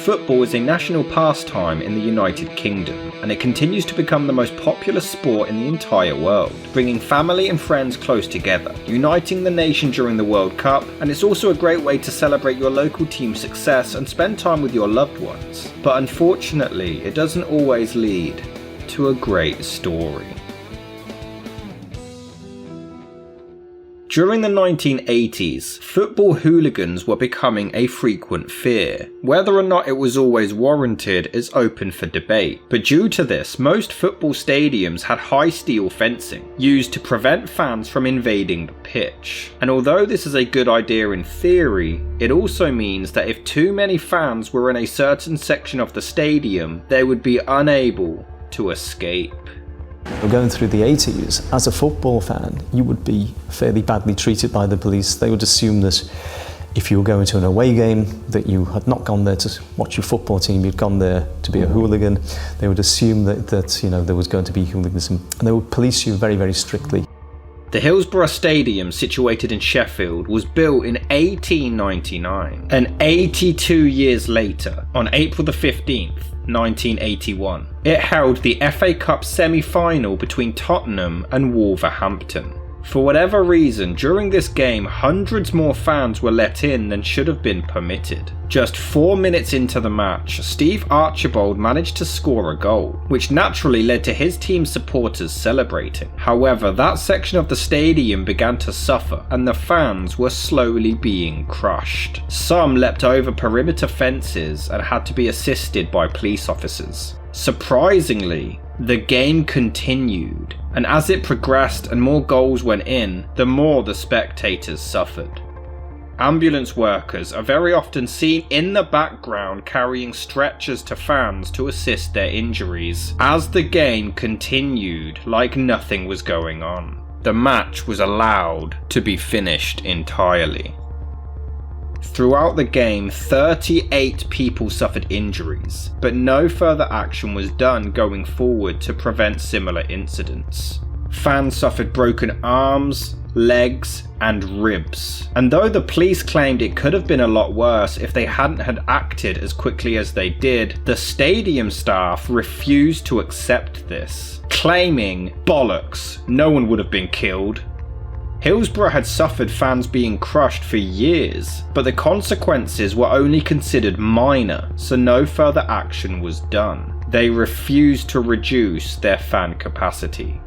Football is a national pastime in the United Kingdom, and it continues to become the most popular sport in the entire world, bringing family and friends close together, uniting the nation during the World Cup, and it's also a great way to celebrate your local team's success and spend time with your loved ones. But unfortunately, it doesn't always lead to a great story. During the 1980s, football hooligans were becoming a frequent fear. Whether or not it was always warranted is open for debate, but due to this, most football stadiums had high steel fencing, used to prevent fans from invading the pitch. And although this is a good idea in theory, it also means that if too many fans were in a certain section of the stadium, they would be unable to escape. Going through the 80s, as a football fan, you would be fairly badly treated by the police. They would assume that if you were going to an away game, that you had not gone there to watch your football team, you'd gone there to be a hooligan. They would assume that there was going to be hooliganism, and they would police you very, very strictly. The Hillsborough Stadium, situated in Sheffield, was built in 1899, and 82 years later, on April the 15th, 1981, it held the FA Cup semi-final between Tottenham and Wolverhampton. For whatever reason, during this game, hundreds more fans were let in than should have been permitted. Just 4 minutes into the match, Steve Archibald managed to score a goal, which naturally led to his team's supporters celebrating. However, that section of the stadium began to suffer, and the fans were slowly being crushed. Some leapt over perimeter fences and had to be assisted by police officers. Surprisingly, the game continued, and as it progressed and more goals went in, the more the spectators suffered. Ambulance workers are very often seen in the background carrying stretchers to fans to assist their injuries, as the game continued like nothing was going on. The match was allowed to be finished entirely. Throughout the game, 38 people suffered injuries, but no further action was done going forward to prevent similar incidents. Fans suffered broken arms, legs, and ribs. And though the police claimed it could have been a lot worse if they hadn't had acted as quickly as they did, the stadium staff refused to accept this, claiming, "Bollocks, no one would have been killed." Hillsborough had suffered fans being crushed for years, but the consequences were only considered minor, so no further action was done. They refused to reduce their fan capacity.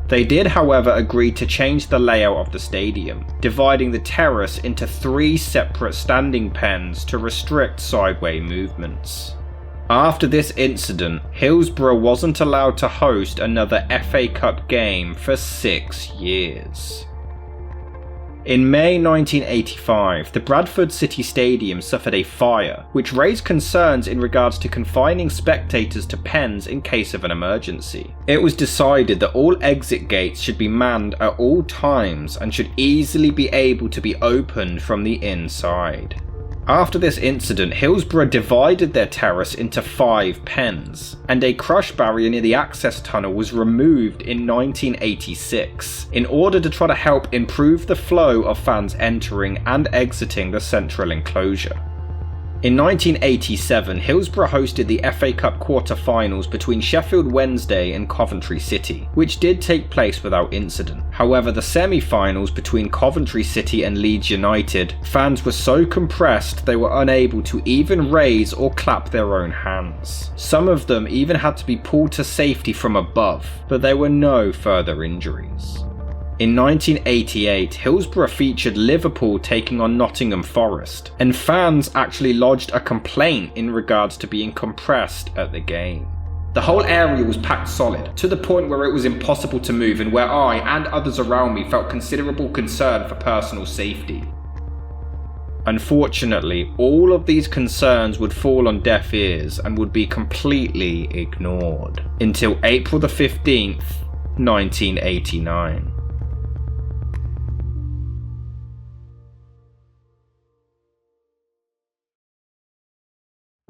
They did, however, agree to change the layout of the stadium, dividing the terrace into 3 separate standing pens to restrict sideway movements. After this incident, Hillsborough wasn't allowed to host another FA Cup game for 6 years. In May 1985, the Bradford City Stadium suffered a fire, which raised concerns in regards to confining spectators to pens in case of an emergency. It was decided that all exit gates should be manned at all times and should easily be able to be opened from the inside. After this incident, Hillsborough divided their terrace into 5 pens, and a crush barrier near the access tunnel was removed in 1986 in order to try to help improve the flow of fans entering and exiting the central enclosure. In 1987, Hillsborough hosted the FA Cup quarter-finals between Sheffield Wednesday and Coventry City, which did take place without incident. However, the semi-finals between Coventry City and Leeds United, fans were so compressed they were unable to even raise or clap their own hands. Some of them even had to be pulled to safety from above, but there were no further injuries. In 1988, Hillsborough featured Liverpool taking on Nottingham Forest, and fans actually lodged a complaint in regards to being compressed at the game. The whole area was packed solid, to the point where it was impossible to move and where I and others around me felt considerable concern for personal safety. Unfortunately, all of these concerns would fall on deaf ears and would be completely ignored, until April the 15th, 1989.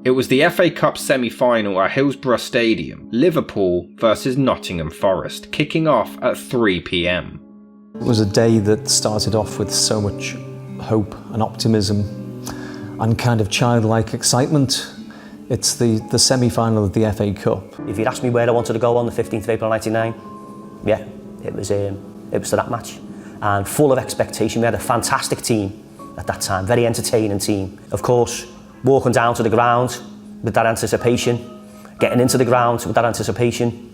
It was the FA Cup semi-final at Hillsborough Stadium, Liverpool versus Nottingham Forest, kicking off at 3 p.m. It was a day that started off with so much hope and optimism. and kind of childlike excitement. It's the semi-final of the FA Cup. If you'd asked me where I wanted to go on the 15th of April 99, yeah, it was to that match. And full of expectation. We had a fantastic team at that time, very entertaining team. Of course, walking down to the ground with that anticipation, getting into the ground with that anticipation,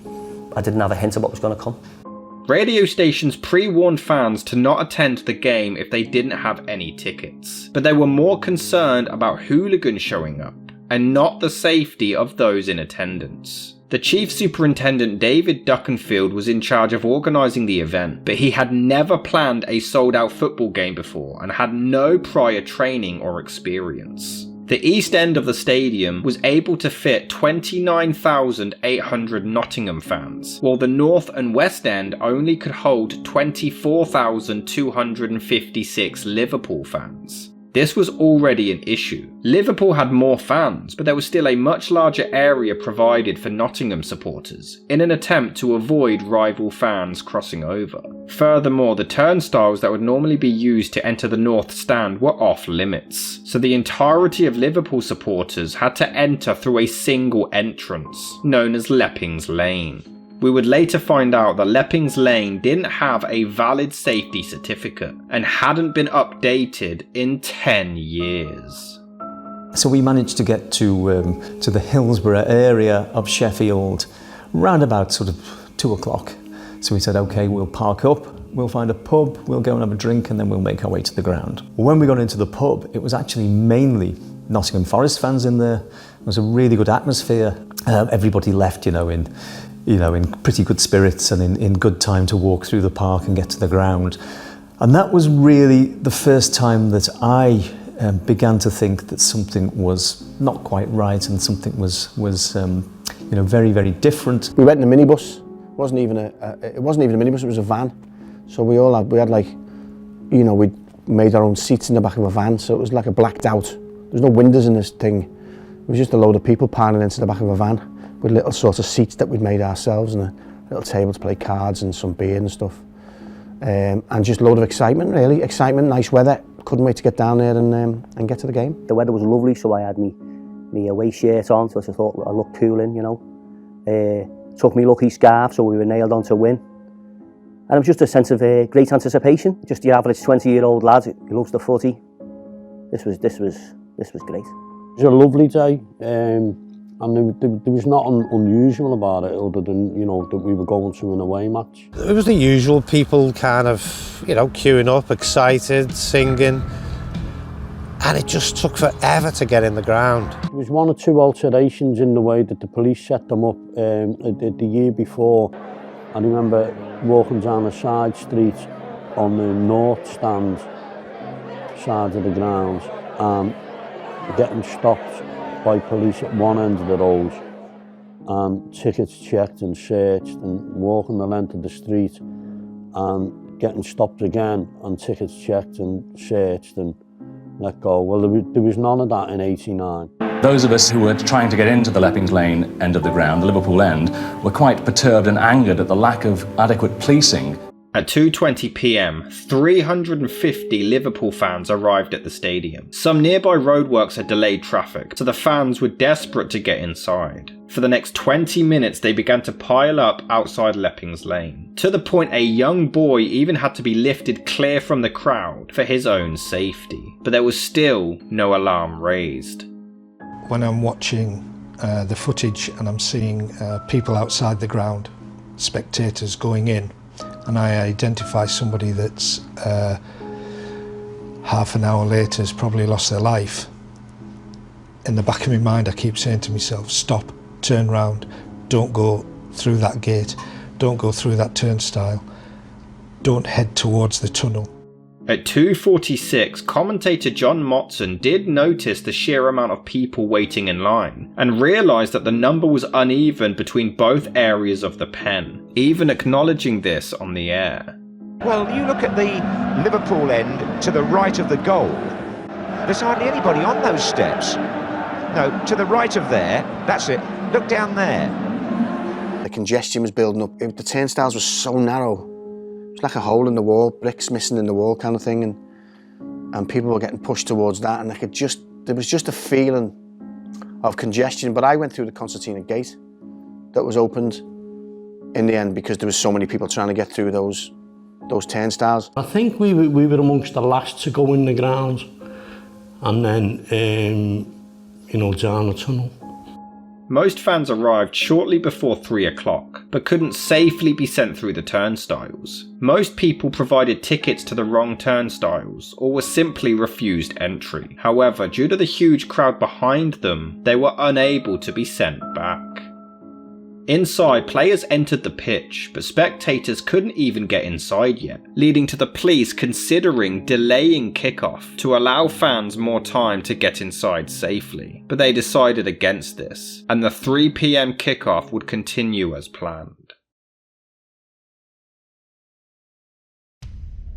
I didn't have a hint of what was going to come. Radio stations pre-warned fans to not attend the game if they didn't have any tickets, but they were more concerned about hooligans showing up and not the safety of those in attendance. The Chief Superintendent David Duckenfield was in charge of organising the event, but he had never planned a sold-out football game before and had no prior training or experience. The east end of the stadium was able to fit 29,800 Nottingham fans, while the north and west end only could hold 24,256 Liverpool fans. This was already an issue. Liverpool had more fans, but there was still a much larger area provided for Nottingham supporters, in an attempt to avoid rival fans crossing over. Furthermore, the turnstiles that would normally be used to enter the north stand were off limits, so the entirety of Liverpool supporters had to enter through a single entrance, known as Leppings Lane. We would later find out that Leppings Lane didn't have a valid safety certificate and hadn't been updated in 10 years. So we managed to get to the Hillsborough area of Sheffield round about sort of 2 o'clock. So we said, okay, we'll park up, we'll find a pub, we'll go and have a drink, and then we'll make our way to the ground. When we got into the pub, it was actually mainly Nottingham Forest fans in there. It was a really good atmosphere. Everybody left, in pretty good spirits and in good time to walk through the park and get to the ground. And that was really the first time that I began to think that something was not quite right and something was very, very different. We went in a minibus. It wasn't even a minibus, it was a van. So we had we'd made our own seats in the back of a van, so it was like a blacked out. There was no windows in this thing. It was just a load of people piling into the back of a van with little sorts of seats that we'd made ourselves and a little table to play cards and some beer and stuff. And just a load of excitement, really. Excitement, nice weather. Couldn't wait to get down there and get to the game. The weather was lovely, so I had me away shirt on, so I just thought I looked cool in, Took me lucky scarf, so we were nailed on to win. And it was just a sense of great anticipation. Just your average 20-year-old lad who loves the footy. This was great. It was a lovely day, and there was nothing unusual about it other than, that we were going to an away match. It was the usual people kind of, queuing up, excited, singing, and it just took forever to get in the ground. There was one or two alterations in the way that the police set them up the year before. I remember walking down a side street on the north stand side of the grounds and getting stopped by police at one end of the road and tickets checked and searched, and walking the length of the street and getting stopped again and tickets checked and searched and let go. Well, there was none of that in '89. Those of us who were trying to get into the Leppings Lane end of the ground, the Liverpool end, were quite perturbed and angered at the lack of adequate policing. At 2:20 p.m, 350 Liverpool fans arrived at the stadium. Some nearby roadworks had delayed traffic, so the fans were desperate to get inside. For the next 20 minutes they began to pile up outside Leppings Lane, to the point a young boy even had to be lifted clear from the crowd for his own safety. But there was still no alarm raised. When I'm watching the footage and I'm seeing people outside the ground, spectators going in, and I identify somebody that's half an hour later has probably lost their life, in the back of my mind I keep saying to myself, stop, turn round, don't go through that gate, don't go through that turnstile, don't head towards the tunnel. At 2:46, commentator John Motson did notice the sheer amount of people waiting in line, and realised that the number was uneven between both areas of the pen, even acknowledging this on the air. Well, you look at the Liverpool end to the right of the goal. There's hardly anybody on those steps. No, to the right of there, that's it. Look down there. The congestion was building up. The turnstiles were so narrow. It was like a hole in the wall, bricks missing in the wall kind of thing, and people were getting pushed towards that, and I could just there was just a feeling of congestion, but I went through the concertina gate that was opened in the end because there was so many people trying to get through those turnstiles. I think we were amongst the last to go in the grounds, and then, down the tunnel. Most fans arrived shortly before 3 o'clock, but couldn't safely be sent through the turnstiles. Most people provided tickets to the wrong turnstiles, or were simply refused entry. However, due to the huge crowd behind them, they were unable to be sent back. Inside, players entered the pitch, but spectators couldn't even get inside yet, leading to the police considering delaying kickoff to allow fans more time to get inside safely. But they decided against this, and the 3 PM kickoff would continue as planned.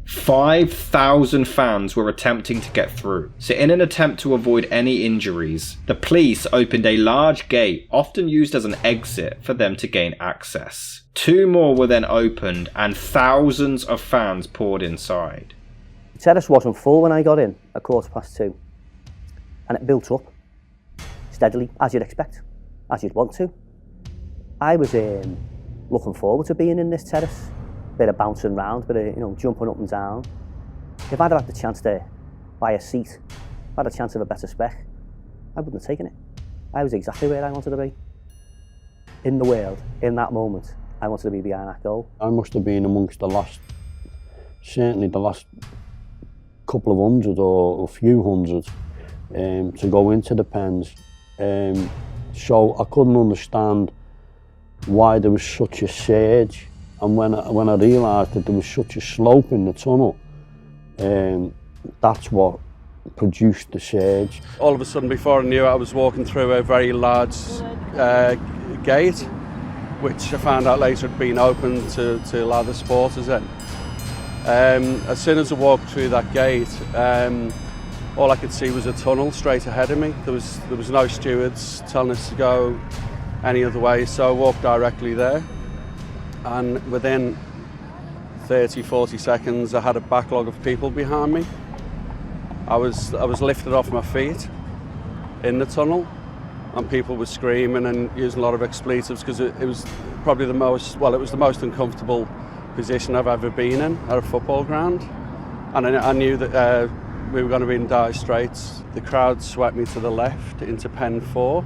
5,000 fans were attempting to get through, so in an attempt to avoid any injuries, the police opened a large gate, often used as an exit, for them to gain access. 2 more were then opened, and thousands of fans poured inside. The terrace wasn't full when I got in at 2:15, and it built up steadily, as you'd expect, as you'd want to. I was looking forward to being in this terrace. Bit of bouncing around, bit of jumping up and down. If I'd had the chance to buy a seat, if I had a chance of a better spec, I wouldn't have taken it. I was exactly where I wanted to be. In the world, in that moment, I wanted to be behind that goal. I must have been amongst the last, certainly the last couple of hundred or a few hundred to go into the pens. So I couldn't understand why there was such a surge. And when I realised that there was such a slope in the tunnel, that's what produced the surge. All of a sudden, before I knew it, I was walking through a very large gate, which I found out later had been opened to allow the supporters in. As soon as I walked through that gate, all I could see was a tunnel straight ahead of me. There was no stewards telling us to go any other way, so I walked directly there. And within 30, 40 seconds, I had a backlog of people behind me. I was lifted off my feet in the tunnel, and people were screaming and using a lot of expletives because it was probably the most uncomfortable position I've ever been in at a football ground. And I knew that we were going to be in dire straits. The crowd swept me to the left into pen 4,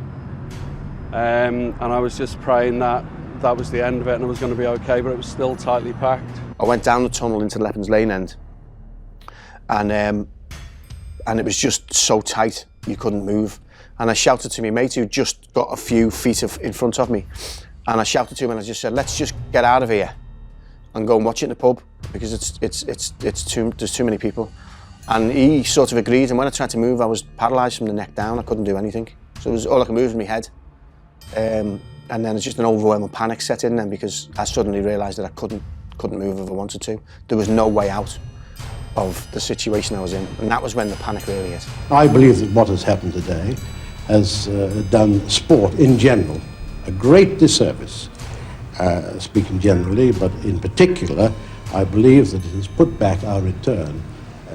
and I was just praying that was the end of it and I was going to be okay, but it was still tightly packed. I went down the tunnel into Leppings Lane end, and it was just so tight you couldn't move. And I shouted to my mate who just got a few feet in front of me, and I shouted to him and I just said, "Let's just get out of here and go and watch it in the pub because there's too many people." And he sort of agreed. And when I tried to move, I was paralysed from the neck down. I couldn't do anything, so it was all I could move was my head. And then it's just an overwhelming panic set in then because I suddenly realised that I couldn't move if I wanted to. There was no way out of the situation I was in, and that was when the panic really hit. I believe that what has happened today has done sport in general a great disservice, speaking generally, but in particular, I believe that it has put back our return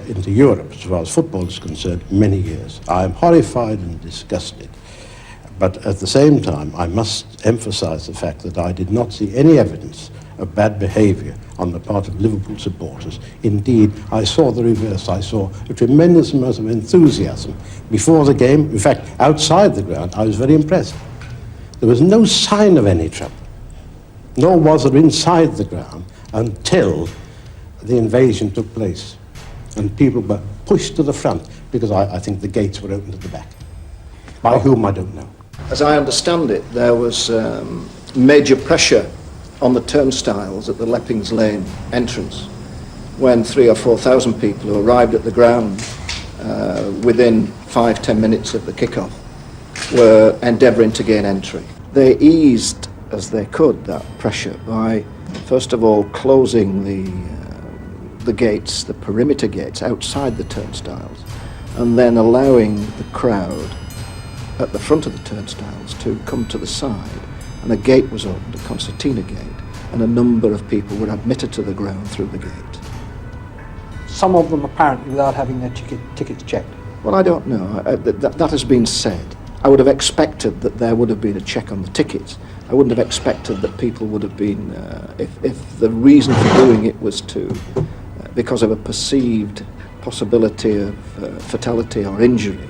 into Europe, as far as football is concerned, many years. I am horrified and disgusted. But at the same time, I must emphasise the fact that I did not see any evidence of bad behaviour on the part of Liverpool supporters. Indeed, I saw the reverse. I saw a tremendous amount of enthusiasm before the game. In fact, outside the ground, I was very impressed. There was no sign of any trouble, nor was there inside the ground until the invasion took place. And people were pushed to the front because I think the gates were opened at the back. By whom, I don't know. As I understand it, there was major pressure on the turnstiles at the Leppings Lane entrance when 3,000 or 4,000 people who arrived at the ground within 5-10 minutes of the kickoff were endeavouring to gain entry. They eased as they could that pressure by, first of all, closing the gates, the perimeter gates outside the turnstiles, and then allowing the crowd at the front of the turnstiles to come to the side, and a gate was opened, a concertina gate, and a number of people were admitted to the ground through the gate. Some of them apparently without having their tickets checked. Well, I don't know. That has been said. I would have expected that there would have been a check on the tickets. I wouldn't have expected that people would have been, if the reason for doing it was because of a perceived possibility of fatality or injury,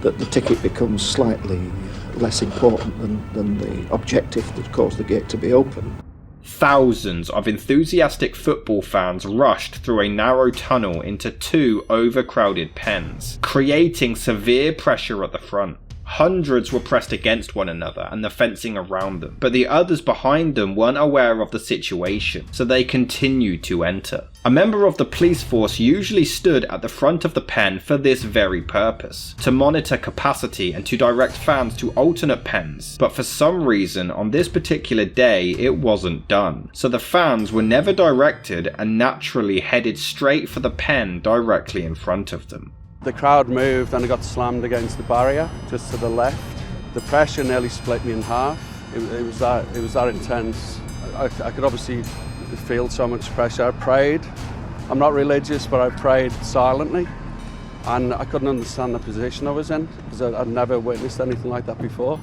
that the ticket becomes slightly less important than the objective that caused the gate to be opened. Thousands of enthusiastic football fans rushed through a narrow tunnel into 2 overcrowded pens, creating severe pressure at the front. Hundreds were pressed against one another and the fencing around them, but the others behind them weren't aware of the situation, so they continued to enter. A member of the police force usually stood at the front of the pen for this very purpose, to monitor capacity and to direct fans to alternate pens, but for some reason on this particular day it wasn't done, so the fans were never directed and naturally headed straight for the pen directly in front of them. The crowd moved and I got slammed against the barrier just to the left. The pressure nearly split me in half. It was that intense. I could obviously feel so much pressure. I prayed. I'm not religious, but I prayed silently, and I couldn't understand the position I was in because I'd never witnessed anything like that before.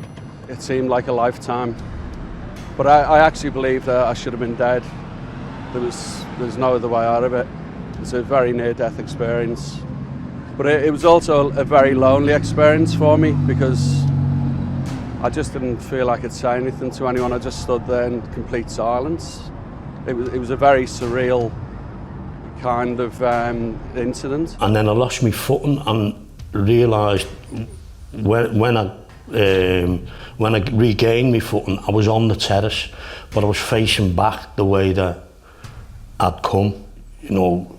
It seemed like a lifetime, but I actually believe that I should have been dead. There's no other way out of it. It's a very near-death experience. But it was also a very lonely experience for me because I just didn't feel I could say anything to anyone. I just stood there in complete silence. It was a very surreal kind of incident. And then I lost my footing and realised when I regained my footing, I was on the terrace, but I was facing back the way that I'd come, you know.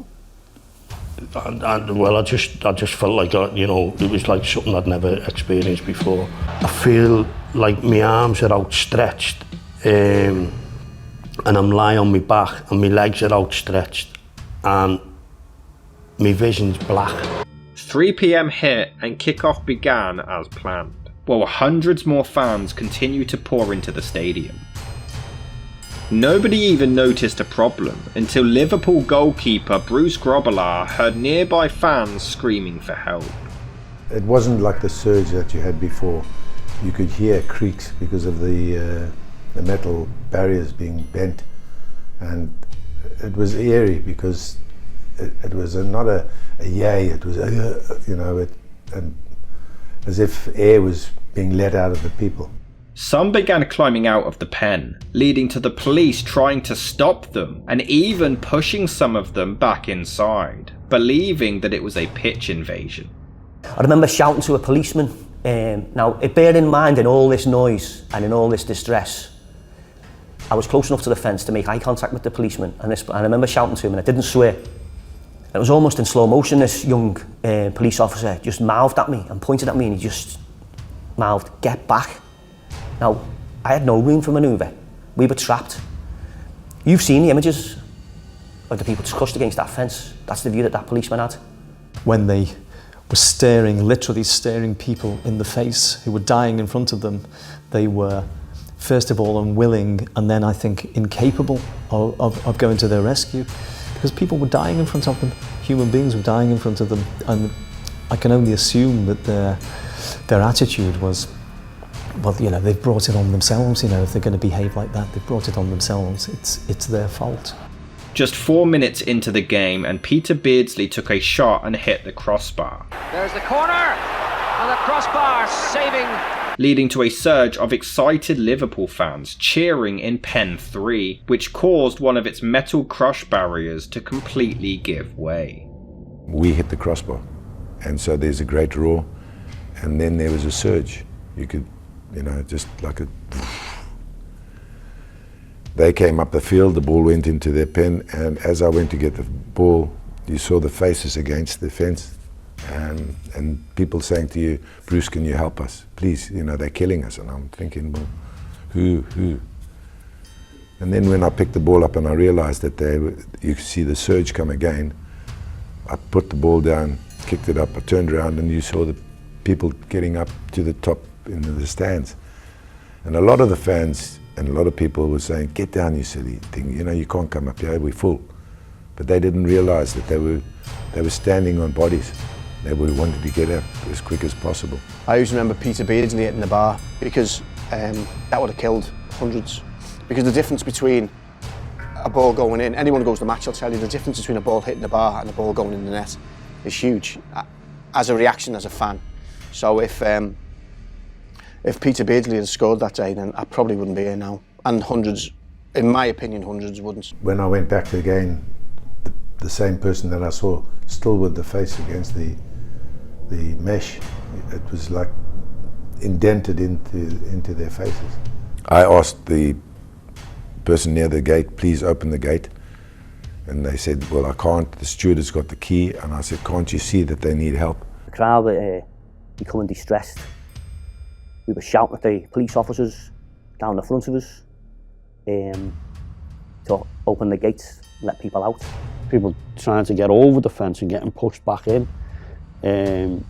Well, I just felt like, it was like something I'd never experienced before. I feel like my arms are outstretched and I'm lying on my back and my legs are outstretched and my vision's black. 3 p.m. hit and kickoff began as planned, while hundreds more fans continued to pour into the stadium. Nobody even noticed a problem until Liverpool goalkeeper Bruce Grobbelaar heard nearby fans screaming for help. It wasn't like the surge that you had before. You could hear creaks because of the metal barriers being bent, and it was eerie because it was not a yay, it was and as if air was being let out of the people. Some began climbing out of the pen, leading to the police trying to stop them and even pushing some of them back inside, believing that it was a pitch invasion. I remember shouting to a policeman. Now, bear in mind, in all this noise and in all this distress, I was close enough to the fence to make eye contact with the policeman, and I remember shouting to him, and I didn't swear. It was almost in slow motion. This young police officer just mouthed at me and pointed at me, and he just mouthed, "Get back." Now, I had no room for manoeuvre. We were trapped. You've seen the images of the people crushed against that fence. That's the view that policeman had. When they were literally staring people in the face who were dying in front of them, they were first of all unwilling and then I think incapable of going to their rescue, because people were dying in front of them. Human beings were dying in front of them, and I can only assume that their attitude was, well, they've brought it on themselves. If they're going to behave like that, they've brought it on themselves. It's their fault. Just 4 minutes into the game and Peter Beardsley took a shot and hit the crossbar. There's the corner and the crossbar saving. Leading to a surge of excited Liverpool fans cheering in pen 3, which caused one of its metal crush barriers to completely give way. We hit the crossbar, and so there's a great roar, and then there was a surge. You could, just like a... They came up the field, the ball went into their pen, and as I went to get the ball, you saw the faces against the fence, and people saying to you, "Bruce, can you help us? Please, they're killing us." And I'm thinking, well, who? And then when I picked the ball up and I realized that you could see the surge come again, I put the ball down, kicked it up, I turned around, and you saw the people getting up to the top into the stands. And a lot of the fans and a lot of people were saying, "Get down, you silly thing, you can't come up here, we're full." But they didn't realize that they were standing on bodies. we wanted to get out as quick as possible. I always remember Peter Beardsley hitting the bar because that would have killed hundreds. Because the difference between a ball going in, anyone who goes to the match will tell you the difference between a ball hitting the bar and a ball going in the net is huge as a reaction as a fan. So if Peter Beardsley had scored that day, then I probably wouldn't be here now. And hundreds, in my opinion, hundreds wouldn't. When I went back again, the same person that I saw, still with the face against the mesh, it was like indented into their faces. I asked the person near the gate, please open the gate. And they said, well, I can't, the steward has got the key. And I said, can't you see that they need help? The crowd were becoming distressed. We were shouting at the police officers down the front of us to open the gates, let people out. People trying to get over the fence and getting pushed back in. And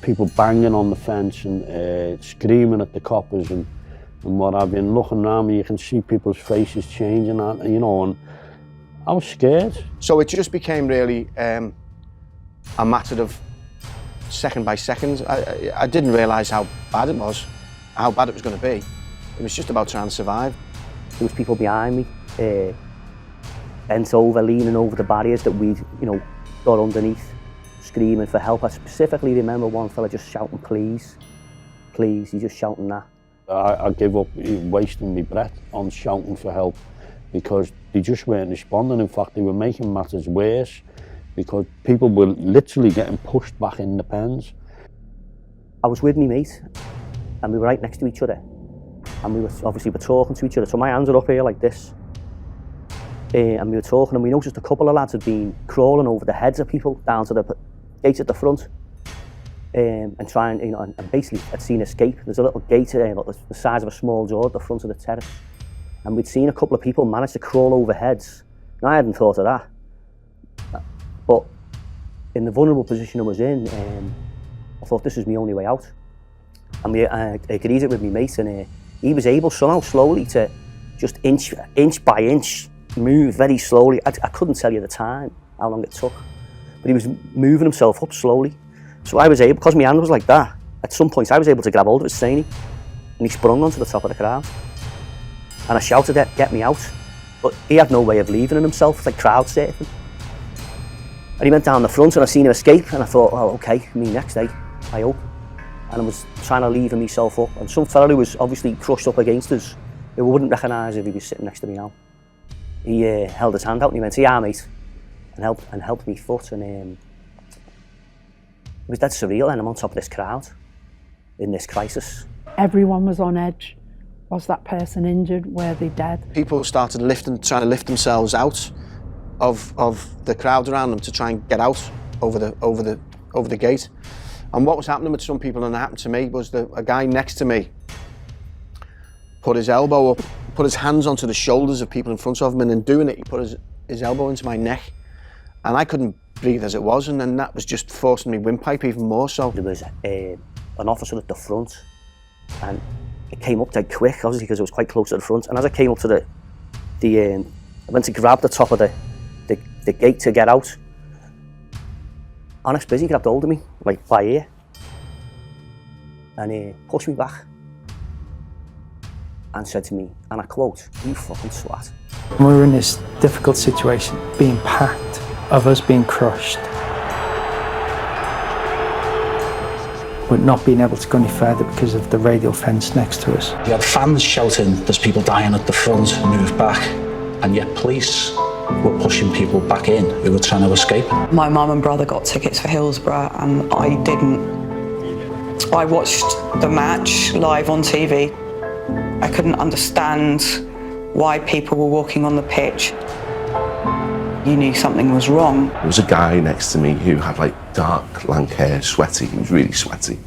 people banging on the fence and screaming at the coppers and what have you. And looking around me, you can see people's faces changing, you know, and I was scared. So it just became really a matter of second by second. I didn't realise how bad it was going to be. It was just about trying to survive. There was people behind me, bent over, leaning over the barriers that we'd, you know, got underneath, screaming for help. I specifically remember one fella just shouting, please, please, he's just shouting that. I gave up wasting my breath on shouting for help because they just weren't responding. In fact, they were making matters worse because people were literally getting pushed back in the pens. I was with me mate and we were right next to each other and we were obviously talking to each other. So my hands are up here like this. And we were talking and we noticed a couple of lads had been crawling over the heads of people down to the gates at the front and trying, you know, and basically had seen escape. There's a little gate about the size of a small door at the front of the terrace. And we'd seen a couple of people manage to crawl over heads. And I hadn't thought of that. But in the vulnerable position I was in, I thought this was my only way out. And I agreed it with my mate and he was able somehow slowly to just inch by inch move very slowly. I couldn't tell you the time, how long it took, but he was moving himself up slowly. So I was able, because my hand was like that, at some point I was able to grab hold of his trainee and he sprung onto the top of the crowd. And I shouted at, get me out, but he had no way of leaving himself, like crowd surfing. And he went down the front and I seen him escape and I thought, well, okay, me next day, I hope. And I was trying to lever myself up and some fella who was obviously crushed up against us, who we wouldn't recognise if he was sitting next to me now. He held his hand out and he went, yeah mate, and helped me foot and it was dead surreal and I'm on top of this crowd in this crisis. Everyone was on edge. Was that person injured? Were they dead? People started trying to lift themselves out of the crowd around them to try and get out over the gate. And what was happening with some people, and it happened to me, was that a guy next to me put his elbow up, put his hands onto the shoulders of people in front of him, and in doing it, he put his elbow into my neck. And I couldn't breathe as it was, and then that was just forcing me windpipe even more so. There was an officer at the front, and it came up dead quick, obviously, because it was quite close to the front. And as I came up to I went to grab the top of the gate to get out. Honest Busy grabbed hold of me, like by ear, and he pushed me back and said to me, and I quote, you fucking swat. We were in this difficult situation, being packed, of us being crushed, but not being able to go any further because of the radial fence next to us. You had fans shouting, there's people dying at the front, move back, and yet police were pushing people back in who were trying to escape. My mum and brother got tickets for Hillsborough and I didn't. I watched the match live on TV. I couldn't understand why people were walking on the pitch. You knew something was wrong. There was a guy next to me who had like dark, lank hair, sweaty, he was really sweaty.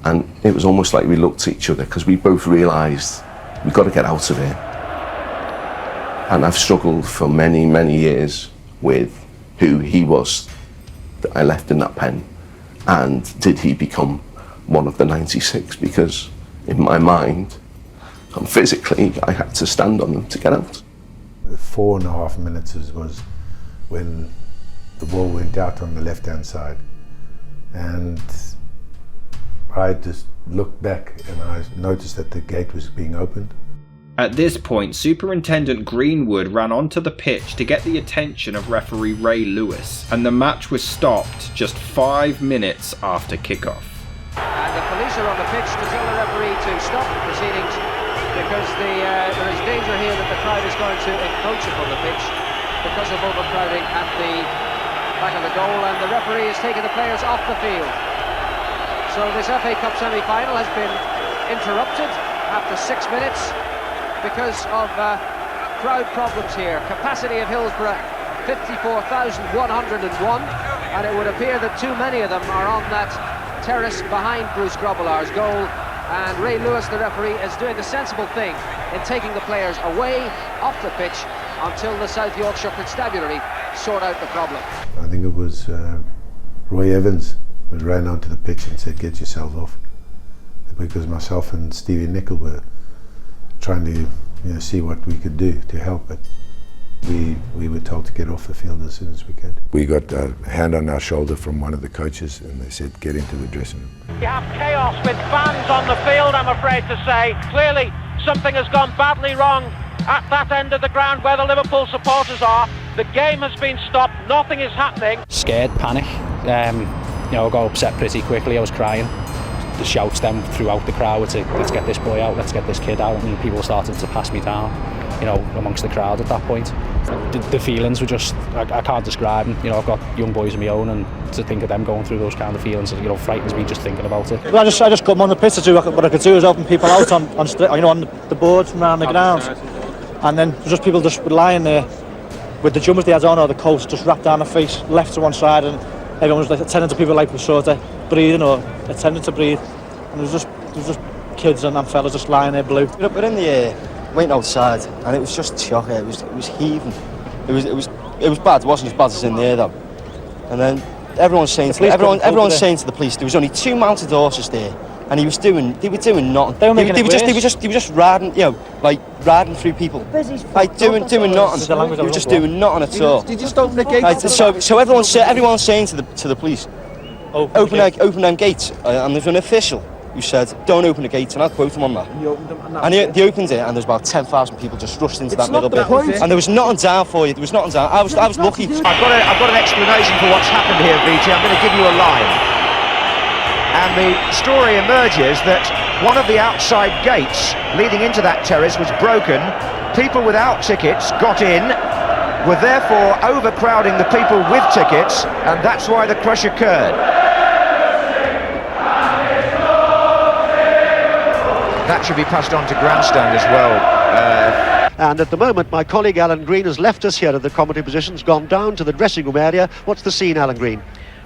And it was almost like we looked at each other because we both realised we've got to get out of here. And I've struggled for many, many years with who he was that I left in that pen. And did he become one of the 96? Because in my mind, and physically, I had to stand on them to get out. 4.5 minutes was when the ball went out on the left-hand side. and I just looked back and I noticed that the gate was being opened. At this point, Superintendent Greenwood ran onto the pitch to get the attention of referee Ray Lewis, and the match was stopped just 5 minutes after kickoff. And the police are on the pitch to tell the referee to stop the proceedings because there is danger here that the crowd is going to encroach upon the pitch because of overcrowding at the back of the goal, and the referee is taking the players off the field. So this FA Cup semi-final has been interrupted after 6 minutes because of crowd problems here. Capacity of Hillsborough 54,101, and it would appear that too many of them are on that terrace behind Bruce Grobbelaar's goal, and Ray Lewis, the referee, is doing the sensible thing in taking the players away off the pitch until the South Yorkshire Constabulary sort out the problem. I think it was Roy Evans who ran onto the pitch and said, "Get yourselves off," because myself and Stevie Nicol were trying to see what we could do to help, but we were told to get off the field as soon as we could. We got a hand on our shoulder from one of the coaches and they said, "Get into the dressing room." You have chaos with fans on the field, I'm afraid to say. Clearly something has gone badly wrong at that end of the ground where the Liverpool supporters are. The game has been stopped, nothing is happening. Scared, panic. I got upset pretty quickly, I was crying. The shouts then throughout the crowd to, "Let's get this boy out, let's get this kid out," and people started to pass me down, amongst the crowd at that point. The feelings were just, I can't describe them. I've got young boys of my own, and to think of them going through those kind of feelings, frightens me just thinking about it. Well, I just come on the pitch to do what I could do is open people out on the boards from around the ground, and then just people just lying there with the jumpers they had on or the coats just wrapped down the face, left to one side, and everyone was like attending to people like was sort of breathing or attending to breathe, and there was just kids and fellas just lying there blue. We're in the air, went outside, and it was just shocking. It was heaving. It was bad. It wasn't as bad as in there though. And then everyone's saying to the police there was only 2 mounted horses there, and they were doing nothing. They were just riding, riding through people, doing nothing. They were just doing nothing at all. Did you just open the gate? So everyone's saying to the police, open them gates, and there's an official who said, "Don't open the gates," and I quote him on that. And they opened it, and there's about 10,000 people just rushed into that middle bit, and there was nothing down for you. There was nothing down. I was lucky. I've got an explanation for what's happened here, BT. I'm going to give you a line. And the story emerges that one of the outside gates leading into that terrace was broken. People without tickets got in, were therefore overcrowding the people with tickets, and that's why the crush occurred. That should be passed on to grandstand as well. And at the moment, my colleague Alan Green has left us here at the commentary positions, gone down to the dressing room area. What's the scene, Alan Green?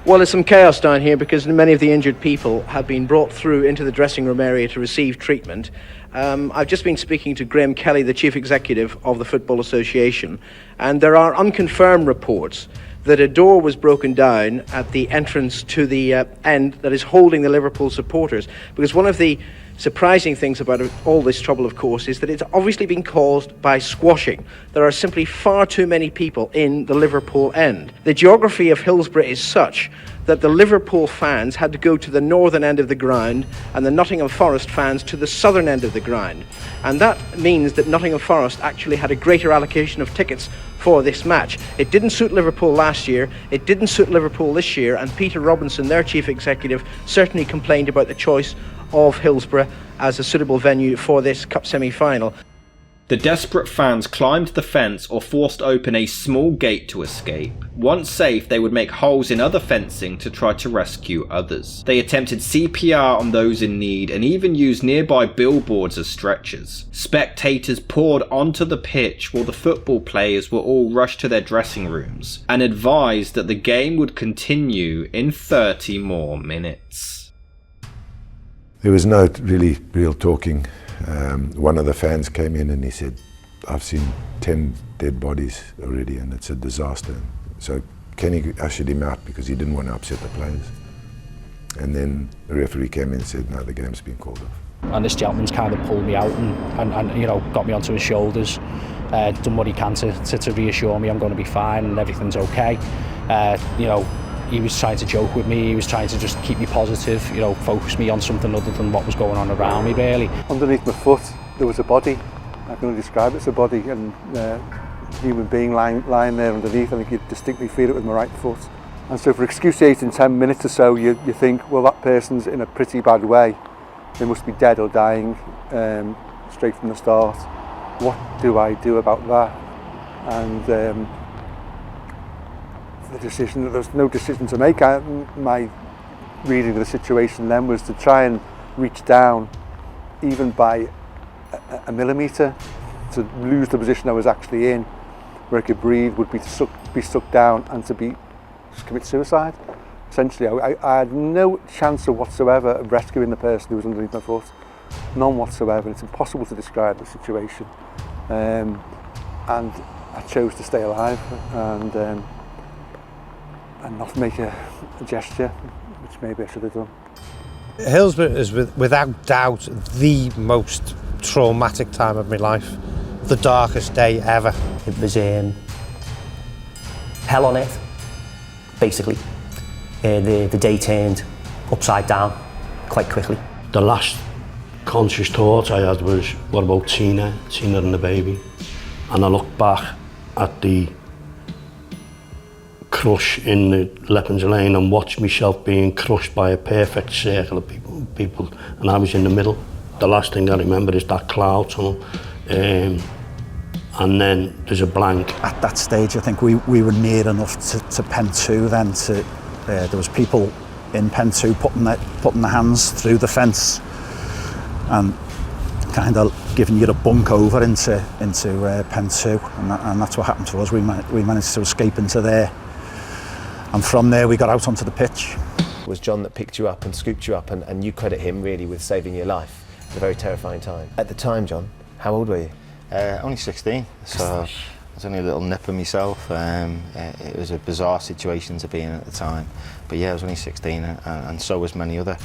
Well, there's some chaos down here because many of the injured people have been brought through into the dressing room area to receive treatment. I've just been speaking to Graham Kelly, the Chief Executive of the Football Association, and there are unconfirmed reports that a door was broken down at the entrance to the end that is holding the Liverpool supporters, because one of the surprising things about all this trouble, of course, is that it's obviously been caused by squashing. There are simply far too many people in the Liverpool end. The geography of Hillsborough is such that the Liverpool fans had to go to the northern end of the ground and the Nottingham Forest fans to the southern end of the ground. And that means that Nottingham Forest actually had a greater allocation of tickets for this match. It didn't suit Liverpool last year, it didn't suit Liverpool this year, and Peter Robinson, their chief executive, certainly complained about the choice of Hillsborough as a suitable venue for this cup semi-final. The desperate fans climbed the fence or forced open a small gate to escape. Once safe, they would make holes in other fencing to try to rescue others. They attempted CPR on those in need and even used nearby billboards as stretchers. Spectators poured onto the pitch while the football players were all rushed to their dressing rooms and advised that the game would continue in 30 more minutes. There was no real talking. One of the fans came in and he said, "I've seen 10 dead bodies already and it's a disaster." So Kenny ushered him out because he didn't want to upset the players. And then the referee came in and said, "No, the game's been called off." And this gentleman's kind of pulled me out and got me onto his shoulders, done what he can to reassure me I'm going to be fine and everything's okay. he was trying to joke with me, he was trying to just keep me positive, you know, focus me on something other than what was going on around me, really. Underneath my foot, there was a body. I can only describe it as a body, and a human being lying there underneath. I think you'd distinctly feel it with my right foot. And so for excruciating 10 minutes or so, you think, well, that person's in a pretty bad way. They must be dead or dying straight from the start. What do I do about that? And the decision, there was no decision to make. My reading of the situation then was to try and reach down, even by a millimetre, to lose the position I was actually in, where I could breathe, would be to be sucked down and to just commit suicide. Essentially, I had no chance whatsoever of rescuing the person who was underneath my foot. None whatsoever. It's impossible to describe the situation. And I chose to stay alive and not make a gesture, which maybe I should have done. Hillsborough is without doubt the most traumatic time of my life. The darkest day ever. It was hell on earth, basically. The day turned upside down quite quickly. The last conscious thought I had was, what about Tina and the baby? And I looked back at the crush in the Leppings Lane and watched myself being crushed by a perfect circle of people, and I was in the middle. The last thing I remember is that cloud tunnel, and then there's a blank. At that stage, I think we were near enough to Pen 2 then. There was people in Pen 2 putting their hands through the fence and kind of giving you a bunk over into Pen 2, and that's what happened to us. We managed to escape into there, and from there we got out onto the pitch. It was John that picked you up and scooped you up, and you credit him really with saving your life at a very terrifying time. At the time, John, how old were you? Only 16, so I was only a little nipper myself. It was a bizarre situation to be in at the time, but yeah, I was only 16, and so was many other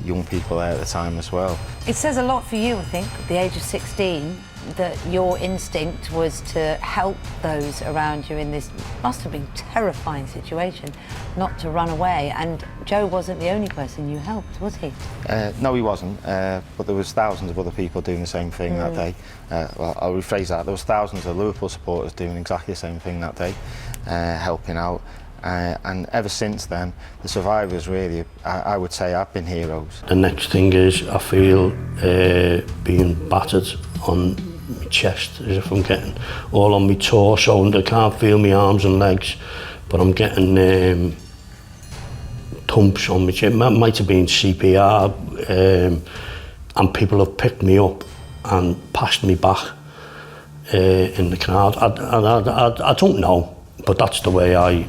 young people there at the time as well. It says a lot for you, I think, at the age of 16, that your instinct was to help those around you in this must have been terrifying situation, not to run away. And Joe wasn't the only person you helped, was he? No, he wasn't, but there was thousands of other people doing the same thing that day. Well, I'll rephrase that. There was thousands of Liverpool supporters doing exactly the same thing that day, helping out. And ever since then, the survivors really, I would say, have been heroes. The next thing is I feel being battered on my chest, as if I'm getting all on my torso, and I can't feel my arms and legs, but I'm getting thumps on my chest. It might have been CPR, and people have picked me up and passed me back in the crowd. I don't know, but that's the way I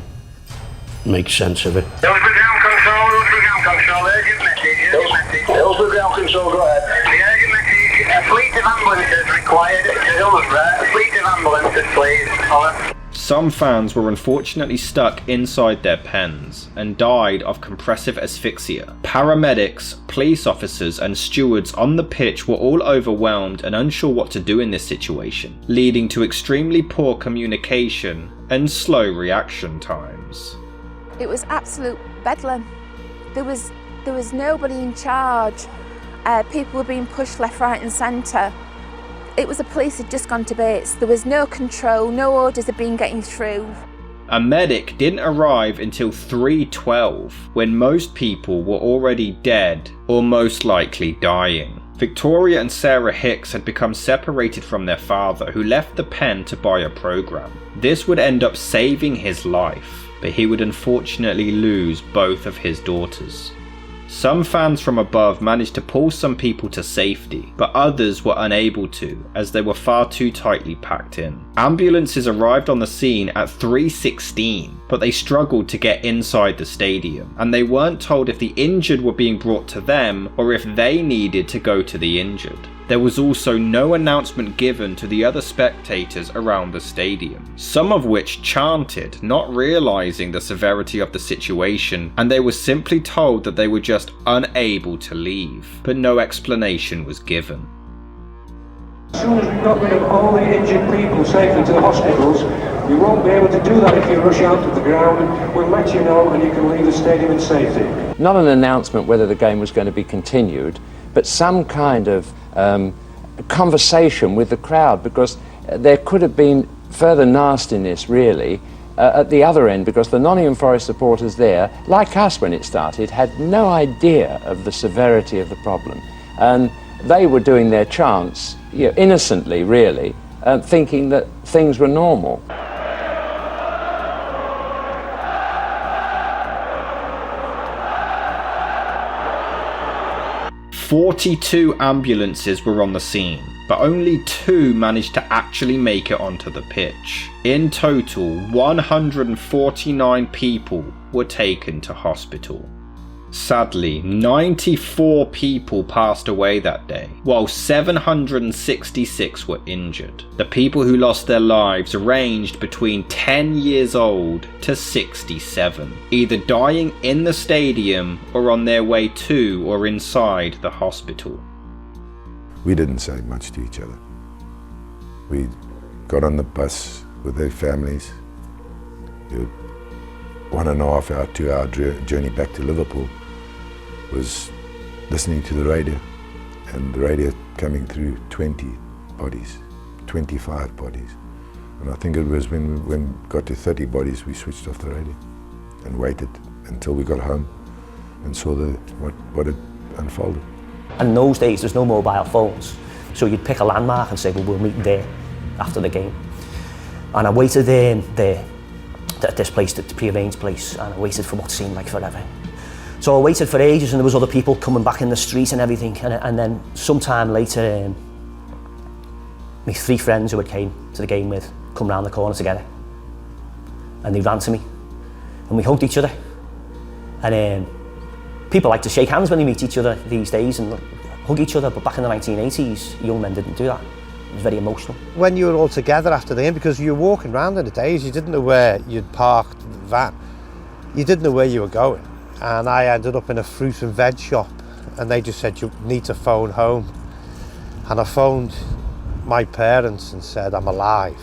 make sense of it. Hillsborough ground control, go ahead. The urgent message, a fleet of ambulances required to Hillsborough. A fleet of ambulances, please. Over. Some fans were unfortunately stuck inside their pens and died of compressive asphyxia. Paramedics, police officers and stewards on the pitch were all overwhelmed and unsure what to do in this situation, leading to extremely poor communication and slow reaction times. It was absolute bedlam. There was nobody in charge. People were being pushed left, right and centre. It was the police had just gone to bits. There was no control, no orders had been getting through. A medic didn't arrive until 3:12, when most people were already dead or most likely dying. Victoria and Sarah Hicks had become separated from their father, who left the pen to buy a programme. This would end up saving his life, but he would unfortunately lose both of his daughters. Some fans from above managed to pull some people to safety, but others were unable to, as they were far too tightly packed in. Ambulances arrived on the scene at 3:16, but they struggled to get inside the stadium, and they weren't told if the injured were being brought to them or if they needed to go to the injured. There was also no announcement given to the other spectators around the stadium, some of which chanted, not realising the severity of the situation, and they were simply told that they were just unable to leave, but no explanation was given. As soon as we got rid of all the injured people safely to the hospitals, You won't be able to do that if you rush out to the ground. We'll let you know and you can leave the stadium in safety. Not an announcement whether the game was going to be continued, but some kind of conversation with the crowd, because there could have been further nastiness, really, at the other end, because the Nottingham Forest supporters there, like us when it started, had no idea of the severity of the problem. And they were doing their chants, innocently, really, thinking that things were normal. 42 ambulances were on the scene, but only 2 managed to actually make it onto the pitch. In total, 149 people were taken to hospital. Sadly, 94 people passed away that day, while 766 were injured. The people who lost their lives ranged between 10 years old to 67, either dying in the stadium or on their way to or inside the hospital. We didn't say much to each other. We got on the bus with their families. 1.5 hour, 2 hour journey back to Liverpool, was listening to the radio, and the radio coming through 20 bodies, 25 bodies. And I think it was when we got to 30 bodies, we switched off the radio and waited until we got home and saw what had unfolded. And in those days, there's no mobile phones, so you'd pick a landmark and say, well, we'll meet there after the game. And I waited there at this place, the pre-arranged place, and I waited for what seemed like forever. So I waited for ages, and there was other people coming back in the street and everything, and then sometime later, my 3 friends who I came to the game with come round the corner together, and they ran to me, and we hugged each other. And people like to shake hands when they meet each other these days and hug each other, but back in the 1980s, young men didn't do that. It was very emotional. When you were all together after the game, because you were walking around in the days, you didn't know where you'd parked the van, you didn't know where you were going. And I ended up in a fruit and veg shop, and they just said, you need to phone home. And I phoned my parents and said, I'm alive.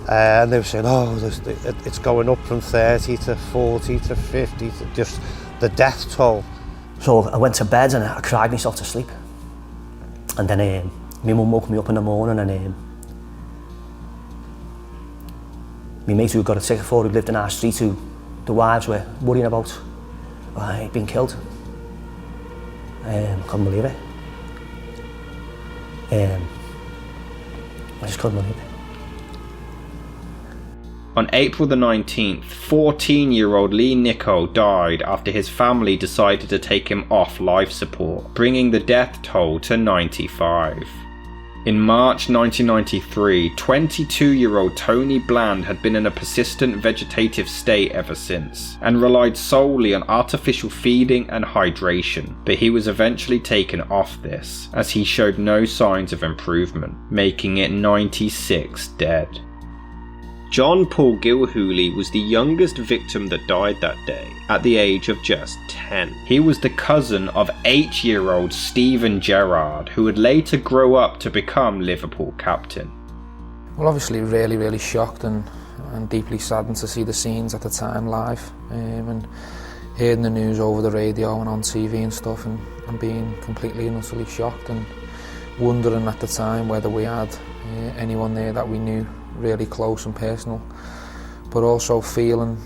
And they were saying, oh, it's going up from 30 to 40 to 50, to just the death toll. So I went to bed and I cried myself to sleep. And then my mum woke me up in the morning, and my mate who got a ticket for, who lived in our street, who the wives were worrying about, he'd been killed. I couldn't believe it. I just couldn't believe it. On April the 19th, 14-year-old Lee Nichol died after his family decided to take him off life support, bringing the death toll to 95. In March 1993, 22-year-old Tony Bland had been in a persistent vegetative state ever since, and relied solely on artificial feeding and hydration, but he was eventually taken off this, as he showed no signs of improvement, making it 96 dead. John Paul Gilhooly was the youngest victim that died that day, at the age of just 10. He was the cousin of 8-year-old Stephen Gerrard, who would later grow up to become Liverpool captain. Well, obviously really shocked and deeply saddened to see the scenes at the time live, and hearing the news over the radio and on TV and stuff, and being completely and utterly shocked, and wondering at the time whether we had anyone there that we knew really close and personal, but also feeling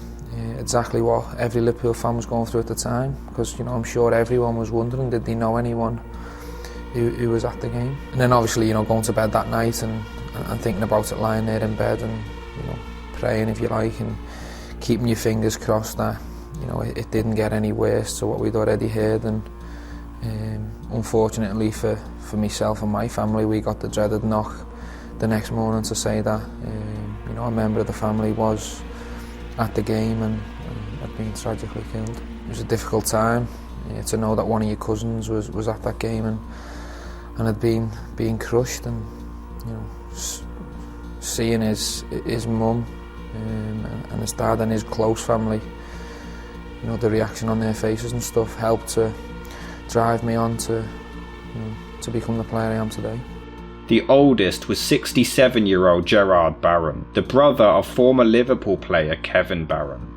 exactly what every Liverpool fan was going through at the time, because I'm sure everyone was wondering, did they know anyone who was at the game? And then obviously going to bed that night and thinking about it, lying there in bed and praying, if you like, and keeping your fingers crossed that it didn't get any worse to what we'd already heard. And unfortunately for myself and my family, we got the dreaded knock the next morning to say that a member of the family was at the game and had been tragically killed. It was a difficult time to know that one of your cousins was at that game and had been crushed, and seeing his mum and his dad and his close family, the reaction on their faces and stuff helped to drive me on to become the player I am today. The oldest was 67-year-old Gerard Barron, the brother of former Liverpool player Kevin Barron.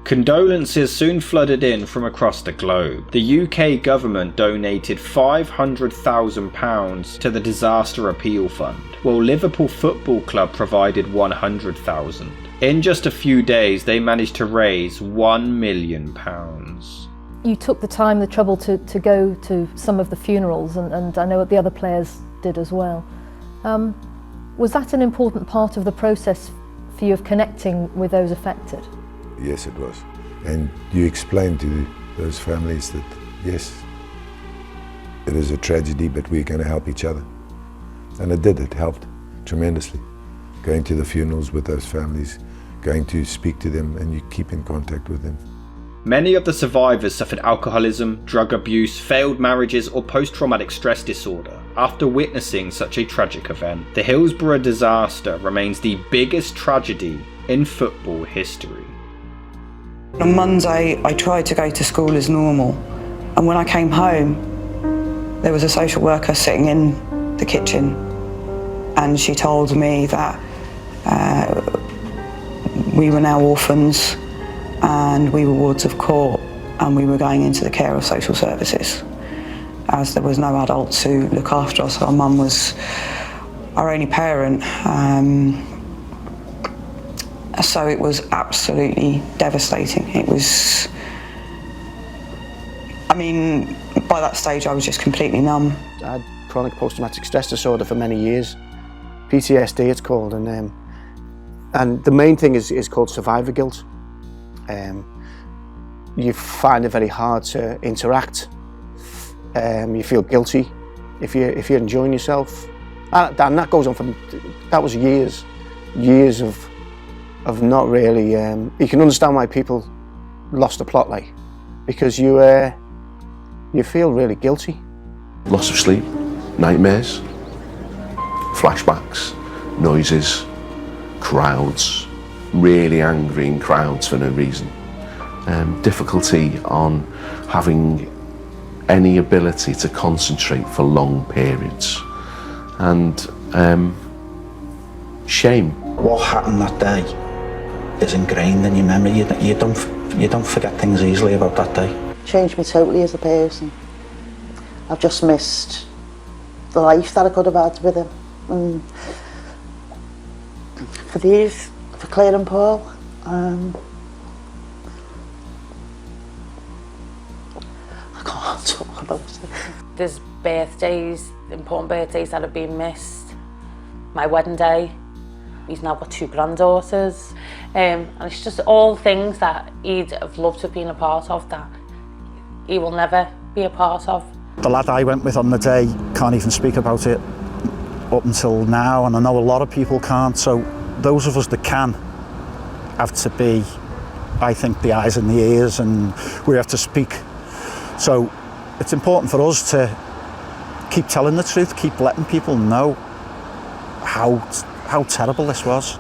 Condolences soon flooded in from across the globe. The UK government donated £500,000 to the Disaster Appeal Fund, while Liverpool Football Club provided £100,000. In just a few days, they managed to raise £1 million. You took the time, the trouble to go to some of the funerals, and I know the other players did as well. Was that an important part of the process for you of connecting with those affected? Yes, it was. And you explained to those families that, yes, it is a tragedy, but we're going to help each other. And it did, it helped tremendously. Going to the funerals with those families, going to speak to them, and you keep in contact with them. Many of the survivors suffered alcoholism, drug abuse, failed marriages, or post-traumatic stress disorder. After witnessing such a tragic event, the Hillsborough disaster remains the biggest tragedy in football history. On Monday, I tried to go to school as normal, and when I came home, there was a social worker sitting in the kitchen, and she told me that we were now orphans, and we were wards of court, and we were going into the care of social services, as there was no adult to look after us. Our mum was our only parent. So it was absolutely devastating. It was, I mean, by that stage I was just completely numb. I had chronic post-traumatic stress disorder for many years. PTSD it's called, and the main thing is called survivor guilt. You find it very hard to interact. You feel guilty if you're enjoying yourself. And that goes on for, that was years of not really, you can understand why people lost the plot, like, because you feel really guilty. Loss of sleep, nightmares, flashbacks, noises, crowds, really angry in crowds for no reason. Difficulty on having any ability to concentrate for long periods, and shame. What happened that day is ingrained in your memory. You don't forget things easily about that day. Changed me totally as a person. I've just missed the life that I could have had with him. And for Claire and Paul, I can't talk about it. There's birthdays, important birthdays that have been missed. My wedding day. He's now got 2 granddaughters, and it's just all things that he'd have loved to have been a part of that he will never be a part of. The lad I went with on the day can't even speak about it up until now, and I know a lot of people can't, so those of us that can have to be, I think, the eyes and the ears, and we have to speak. So it's important for us to keep telling the truth, keep letting people know how terrible this was.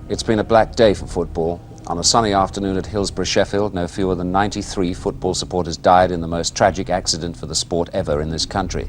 It's been a black day for football. On a sunny afternoon at Hillsborough, Sheffield, no fewer than 93 football supporters died in the most tragic accident for the sport ever in this country.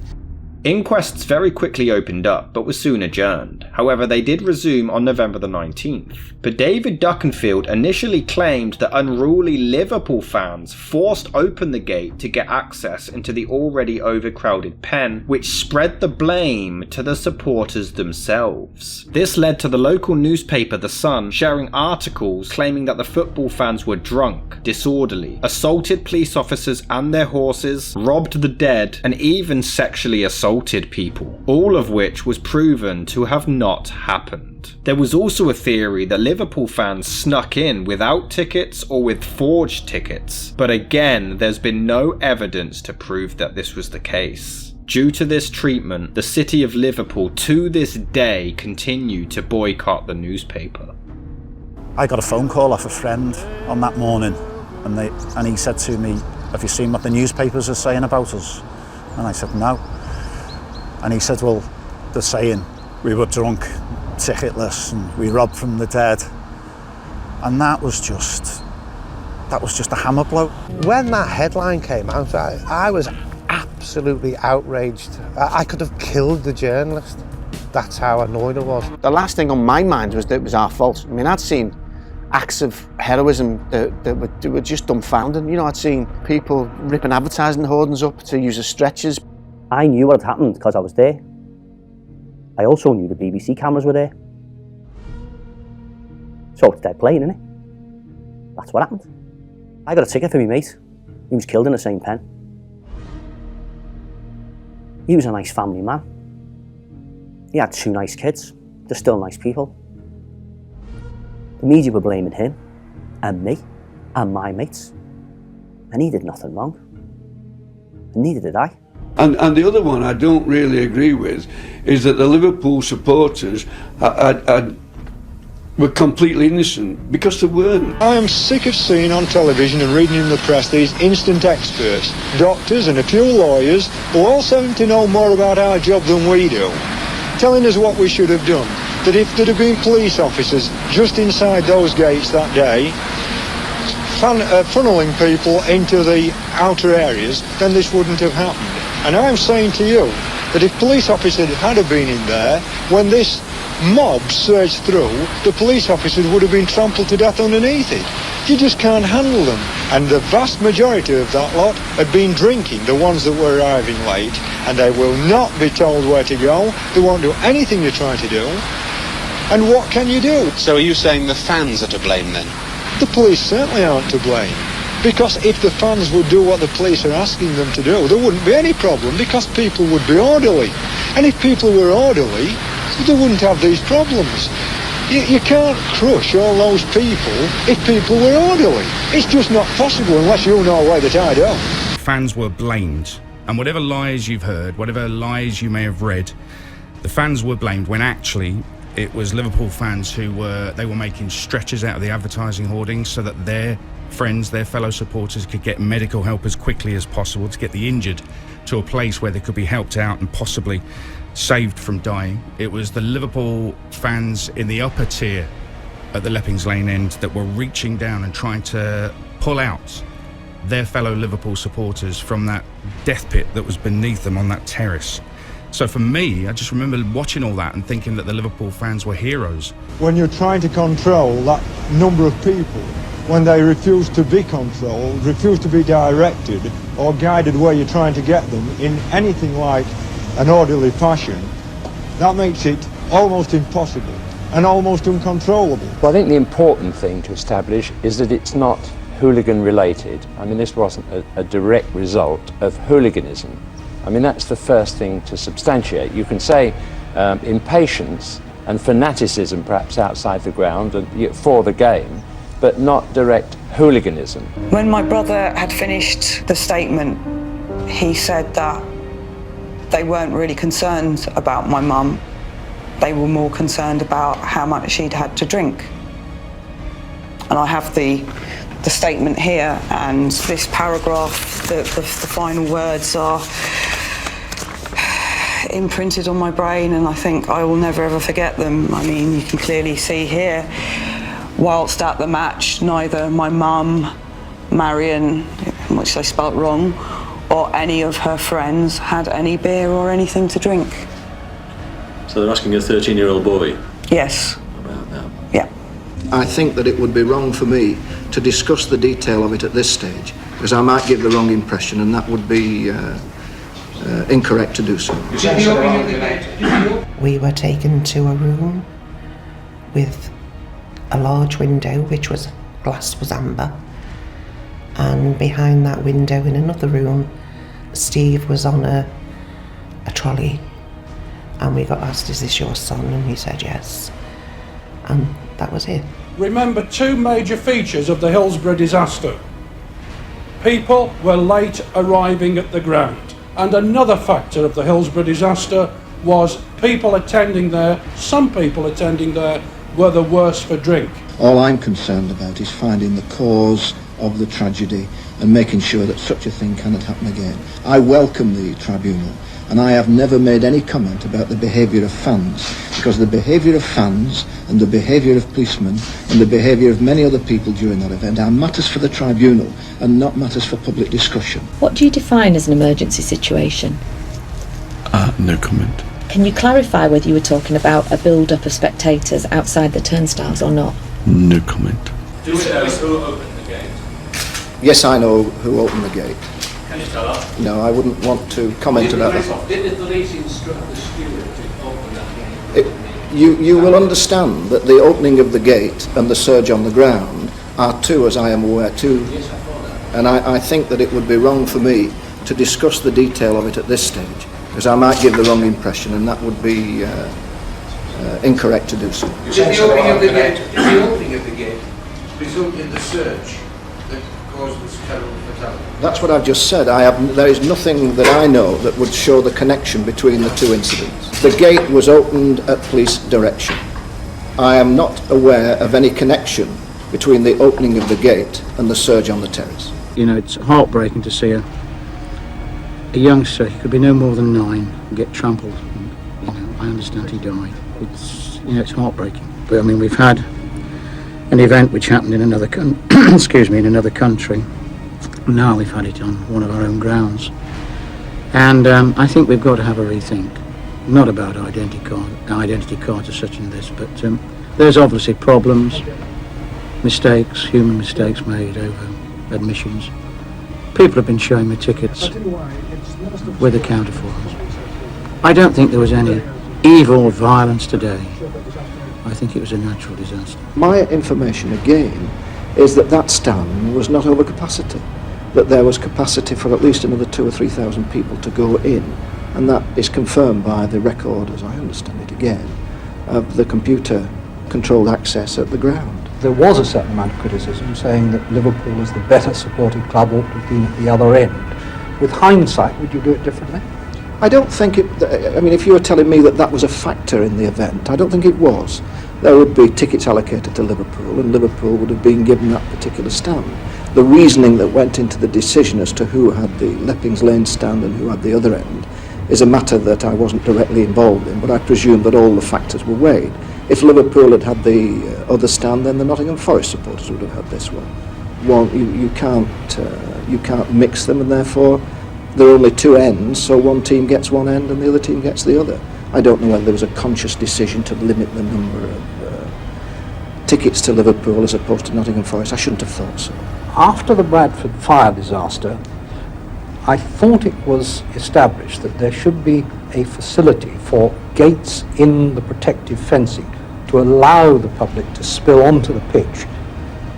Inquests very quickly opened up, but were soon adjourned. However, they did resume on November the 19th. But David Duckenfield initially claimed that unruly Liverpool fans forced open the gate to get access into the already overcrowded pen, which spread the blame to the supporters themselves. This led to the local newspaper The Sun sharing articles claiming that the football fans were drunk, disorderly, assaulted police officers and their horses, robbed the dead, and even sexually assaulted people, all of which was proven to have not happened. There was also a theory that Liverpool fans snuck in without tickets or with forged tickets, but again, there's been no evidence to prove that this was the case. Due to this treatment, the city of Liverpool to this day continue to boycott the newspaper. I got a phone call off a friend on that morning, and he said to me, "Have you seen what the newspapers are saying about us?" And I said, "No." And he said, "Well, they're saying we were drunk, ticketless, and we robbed from the dead." And that was just that was just a hammer blow. When that headline came out, I was absolutely outraged. I could have killed the journalist. That's how annoyed I was. The last thing on my mind was that it was our fault. I mean, I'd seen acts of heroism that were just dumbfounding. You know, I'd seen people ripping advertising hoardings up to use as stretchers. I knew what had happened because I was there. I also knew the BBC cameras were there. So it's dead plain, innit? That's what happened. I got a ticket for me mate. He was killed in the same pen. He was a nice family man. He had 2 nice kids. They're still nice people. The media were blaming him, and me, and my mates. And he did nothing wrong. And neither did I. And the other one I don't really agree with is that the Liverpool supporters were completely innocent, because they weren't. I am sick of seeing on television and reading in the press these instant experts, doctors and a few lawyers who all seem to know more about our job than we do, telling us what we should have done. That if there'd have been police officers just inside those gates that day, funneling people into the outer areas, then this wouldn't have happened. And I'm saying to you that if police officers had been in there, when this mob surged through, the police officers would have been trampled to death underneath it. You just can't handle them. And the vast majority of that lot had been drinking, the ones that were arriving late, and they will not be told where to go. They won't do anything you try to do. And what can you do? So are you saying the fans are to blame then? The police certainly aren't to blame. Because if the fans would do what the police are asking them to do, there wouldn't be any problem, because people would be orderly. And if people were orderly, they wouldn't have these problems. You can't crush all those people if people were orderly. It's just not possible unless you know where to tie down. Fans were blamed, and whatever lies you've heard, whatever lies you may have read, the fans were blamed when actually it was Liverpool fans who were making stretchers out of the advertising hoardings so that their friends, their fellow supporters could get medical help as quickly as possible to get the injured to a place where they could be helped out and possibly saved from dying. It was the Liverpool fans in the upper tier at the Leppings Lane end that were reaching down and trying to pull out their fellow Liverpool supporters from that death pit that was beneath them on that terrace. So for me, I just remember watching all that and thinking that the Liverpool fans were heroes. When you're trying to control that number of people, when they refuse to be controlled, refuse to be directed or guided where you're trying to get them in anything like an orderly fashion, that makes it almost impossible and almost uncontrollable. Well, I think the important thing to establish is that it's not hooligan related. I mean, this wasn't a direct result of hooliganism. I mean, that's the first thing to substantiate. You can say impatience and fanaticism perhaps outside the ground and for the game, but not direct hooliganism. When my brother had finished the statement, he said that they weren't really concerned about my mum. They were more concerned about how much she'd had to drink. And I have the statement here, and this paragraph, the final words are imprinted on my brain, and I think I will never ever forget them. I mean, you can clearly see here, whilst at the match, neither my mum, Marion, which they spelt wrong, or any of her friends had any beer or anything to drink. So they're asking a 13-year-old boy? Yes. About that? Yeah. I think that it would be wrong for me to discuss the detail of it at this stage, because I might give the wrong impression, and that would be incorrect to do so. We were taken to a room with a large window, which was glass was amber, and behind that window in another room, Steve was on a trolley, and we got asked, "Is this your son?" and he said yes, and that was it. Remember two major features of the Hillsborough disaster. People were late arriving at the ground, and another factor of the Hillsborough disaster was people attending there, some people attending there, were the worse for drink. All I'm concerned about is finding the cause of the tragedy and making sure that such a thing cannot happen again. I welcome the tribunal. And I have never made any comment about the behaviour of fans, because the behaviour of fans and the behaviour of policemen and the behaviour of many other people during that event are matters for the tribunal and not matters for public discussion. What do you define as an emergency situation? No comment. Can you clarify whether you were talking about a build-up of spectators outside the turnstiles or not? No comment. Do you know who opened the gate? Yes, I know who opened the gate. Can you tell us? No, I wouldn't want to comment about it. Did the police instruct the steward to open that gate? You will understand that the opening of the gate and the surge on the ground are two, as I am aware, two. Yes, I thought that. And I think that it would be wrong for me to discuss the detail of it at this stage, because I might give the wrong impression, and that would be incorrect to do so. Did the opening of the gate result in the surge that caused this terrible fatality? That's what I've just said. There is nothing that I know that would show the connection between the two incidents. The gate was opened at police direction. I am not aware of any connection between the opening of the gate and the surge on the terrace. You know, it's heartbreaking to see a youngster, he could be no more than 9, get trampled. And, you know, I understand he died. It's heartbreaking. But I mean, we've had an event which happened in another in another country. Now we've had it on one of our own grounds, and I think we've got to have a rethink. Not about identity cards or such in this, but there's obviously problems, mistakes, human mistakes made over admissions. People have been showing me tickets with the counterfoils. I don't think there was any evil or violence today. I think it was a natural disaster. My information again is that that stand was not over capacity, that there was capacity for at least another 2,000 or 3,000 people to go in, and that is confirmed by the record, as I understand it again, of the computer controlled access at the ground. There was a certain amount of criticism saying that Liverpool is the better supported club, ought to have been at the other end. With hindsight, would you do it differently? I don't think I mean, if you were telling me that that was a factor in the event, I don't think it was. There would be tickets allocated to Liverpool, and Liverpool would have been given that particular stand. The reasoning that went into the decision as to who had the Leppings Lane stand and who had the other end is a matter that I wasn't directly involved in, but I presume that all the factors were weighed. If Liverpool had had the other stand, then the Nottingham Forest supporters would have had this one. You can't mix them, and therefore there are only two ends, so one team gets one end and the other team gets the other. I don't know whether there was a conscious decision to limit the number of tickets to Liverpool as opposed to Nottingham Forest. I shouldn't have thought so. After the Bradford fire disaster, I thought it was established that there should be a facility for gates in the protective fencing to allow the public to spill onto the pitch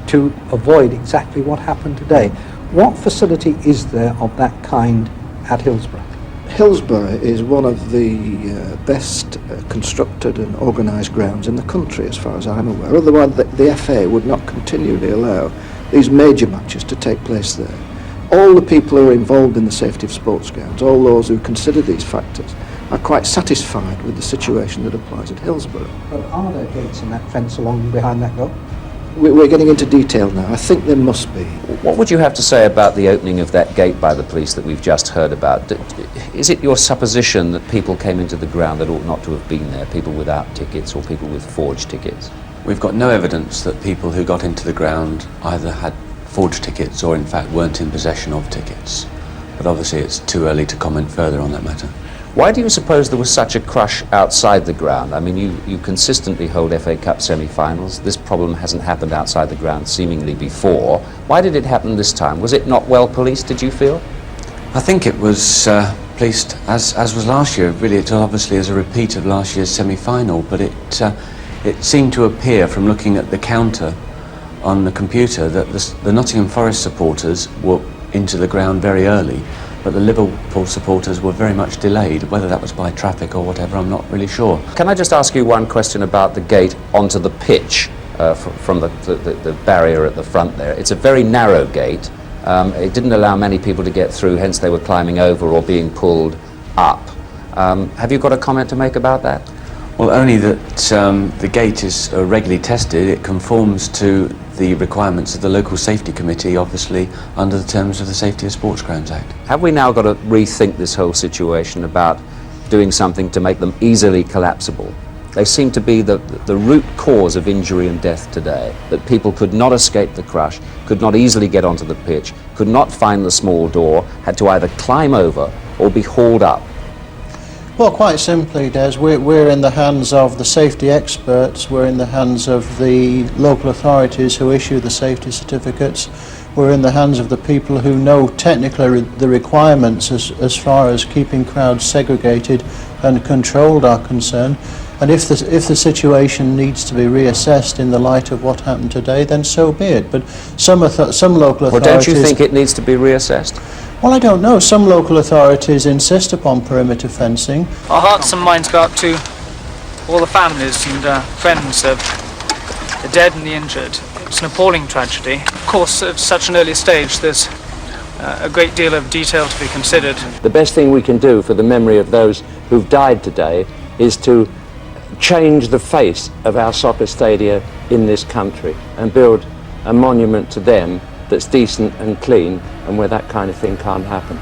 to avoid exactly what happened today. What facility is there of that kind at Hillsborough? Hillsborough is one of the best constructed and organised grounds in the country, as far as I'm aware. Otherwise, the FA would not continually allow these major matches to take place there. All the people who are involved in the safety of sports grounds, all those who consider these factors, are quite satisfied with the situation that applies at Hillsborough. But are there gates in that fence along behind that goal? We're getting into detail now. I think there must be. What would you have to say about the opening of that gate by the police that we've just heard about? Is it your supposition that people came into the ground that ought not to have been there, people without tickets or people with forged tickets? We've got no evidence that people who got into the ground either had forged tickets or in fact weren't in possession of tickets. But obviously it's too early to comment further on that matter. Why do you suppose there was such a crush outside the ground? I mean, you consistently hold FA Cup semi-finals. This problem hasn't happened outside the ground seemingly before. Why did it happen this time? Was it not well policed, did you feel? I think it was policed as was last year. Really, it obviously is a repeat of last year's semi-final, but it seemed to appear from looking at the counter on the computer that the Nottingham Forest supporters were into the ground very early, but the Liverpool supporters were very much delayed. Whether that was by traffic or whatever, I'm not really sure. Can I just ask you one question about the gate onto the pitch from the barrier at the front there? It's a very narrow gate. It didn't allow many people to get through, hence they were climbing over or being pulled up. Have you got a comment to make about that? Well, only that the gate is regularly tested. It conforms to the requirements of the local safety committee, obviously under the terms of the Safety of Sports Grounds Act. Have we now got to rethink this whole situation about doing something to make them easily collapsible? They seem to be the root cause of injury and death today, that people could not escape the crush, could not easily get onto the pitch, could not find the small door, had to either climb over or be hauled up. Well, quite simply, Des, we're in the hands of the safety experts, we're in the hands of the local authorities who issue the safety certificates, we're in the hands of the people who know technically the requirements as far as keeping crowds segregated and controlled are concerned. And if the situation needs to be reassessed in the light of what happened today, then so be it. But some local authorities... Well, don't you think it needs to be reassessed? Well, I don't know. Some local authorities insist upon perimeter fencing. Our hearts and minds go out to all the families and friends of the dead and the injured. It's an appalling tragedy. Of course, at such an early stage, there's a great deal of detail to be considered. The best thing we can do for the memory of those who've died today is to change the face of our soccer stadia in this country and build a monument to them that's decent and clean and where that kind of thing can't happen.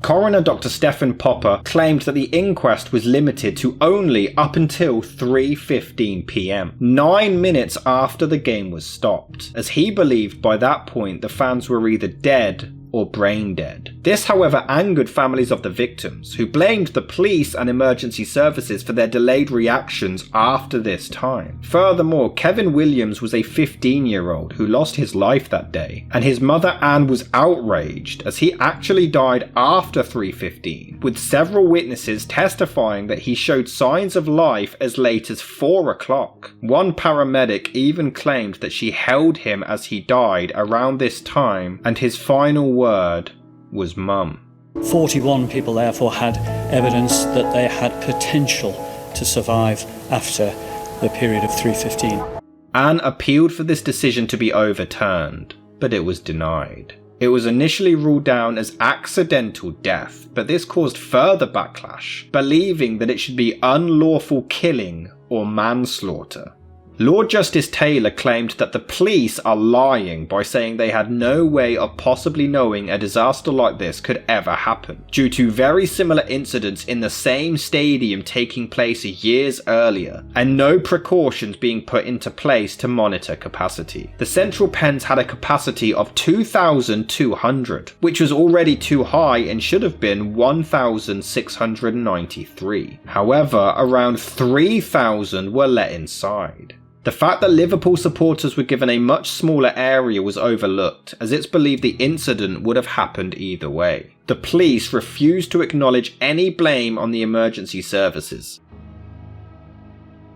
Coroner Dr. Stephen Popper claimed that the inquest was limited to only up until 3:15 p.m, 9 minutes after the game was stopped, as he believed by that point the fans were either dead or brain dead. This, however, angered families of the victims, who blamed the police and emergency services for their delayed reactions after this time. Furthermore, Kevin Williams was a 15-year-old who lost his life that day, and his mother Anne was outraged as he actually died after 3:15, with several witnesses testifying that he showed signs of life as late as 4 o'clock. One paramedic even claimed that she held him as he died around this time, and his final word was mum. 41 people therefore had evidence that they had potential to survive after the period of 3:15. Anne appealed for this decision to be overturned, but it was denied. It was initially ruled down as accidental death, but this caused further backlash, believing that it should be unlawful killing or manslaughter. Lord Justice Taylor claimed that the police are lying by saying they had no way of possibly knowing a disaster like this could ever happen, due to very similar incidents in the same stadium taking place years earlier, and no precautions being put into place to monitor capacity. The Central Pens had a capacity of 2,200, which was already too high and should have been 1,693. However, around 3,000 were let inside. The fact that Liverpool supporters were given a much smaller area was overlooked, as it's believed the incident would have happened either way. The police refused to acknowledge any blame on the emergency services.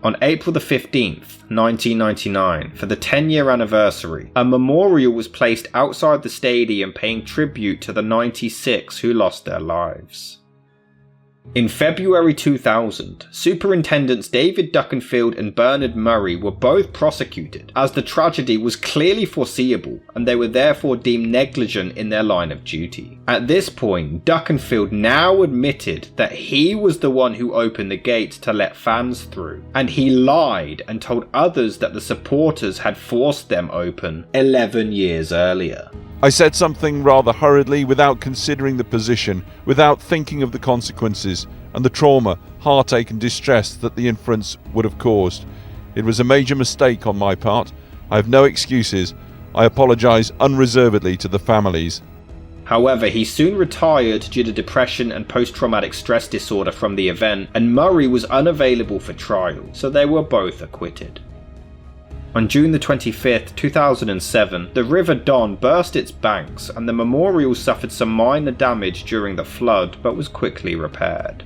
On April the 15th, 1999, for the 10-year anniversary, a memorial was placed outside the stadium paying tribute to the 96 who lost their lives. In February 2000, Superintendents David Duckenfield and Bernard Murray were both prosecuted, as the tragedy was clearly foreseeable and they were therefore deemed negligent in their line of duty. At this point, Duckenfield now admitted that he was the one who opened the gates to let fans through, and he lied and told others that the supporters had forced them open 11 years earlier. I said something rather hurriedly, without considering the position, without thinking of the consequences and the trauma, heartache and distress that the inference would have caused. It was a major mistake on my part. I have no excuses. I apologise unreservedly to the families. However, he soon retired due to depression and post-traumatic stress disorder from the event, and Murray was unavailable for trial, so they were both acquitted. On June the 25th, 2007, the River Don burst its banks and the memorial suffered some minor damage during the flood but was quickly repaired.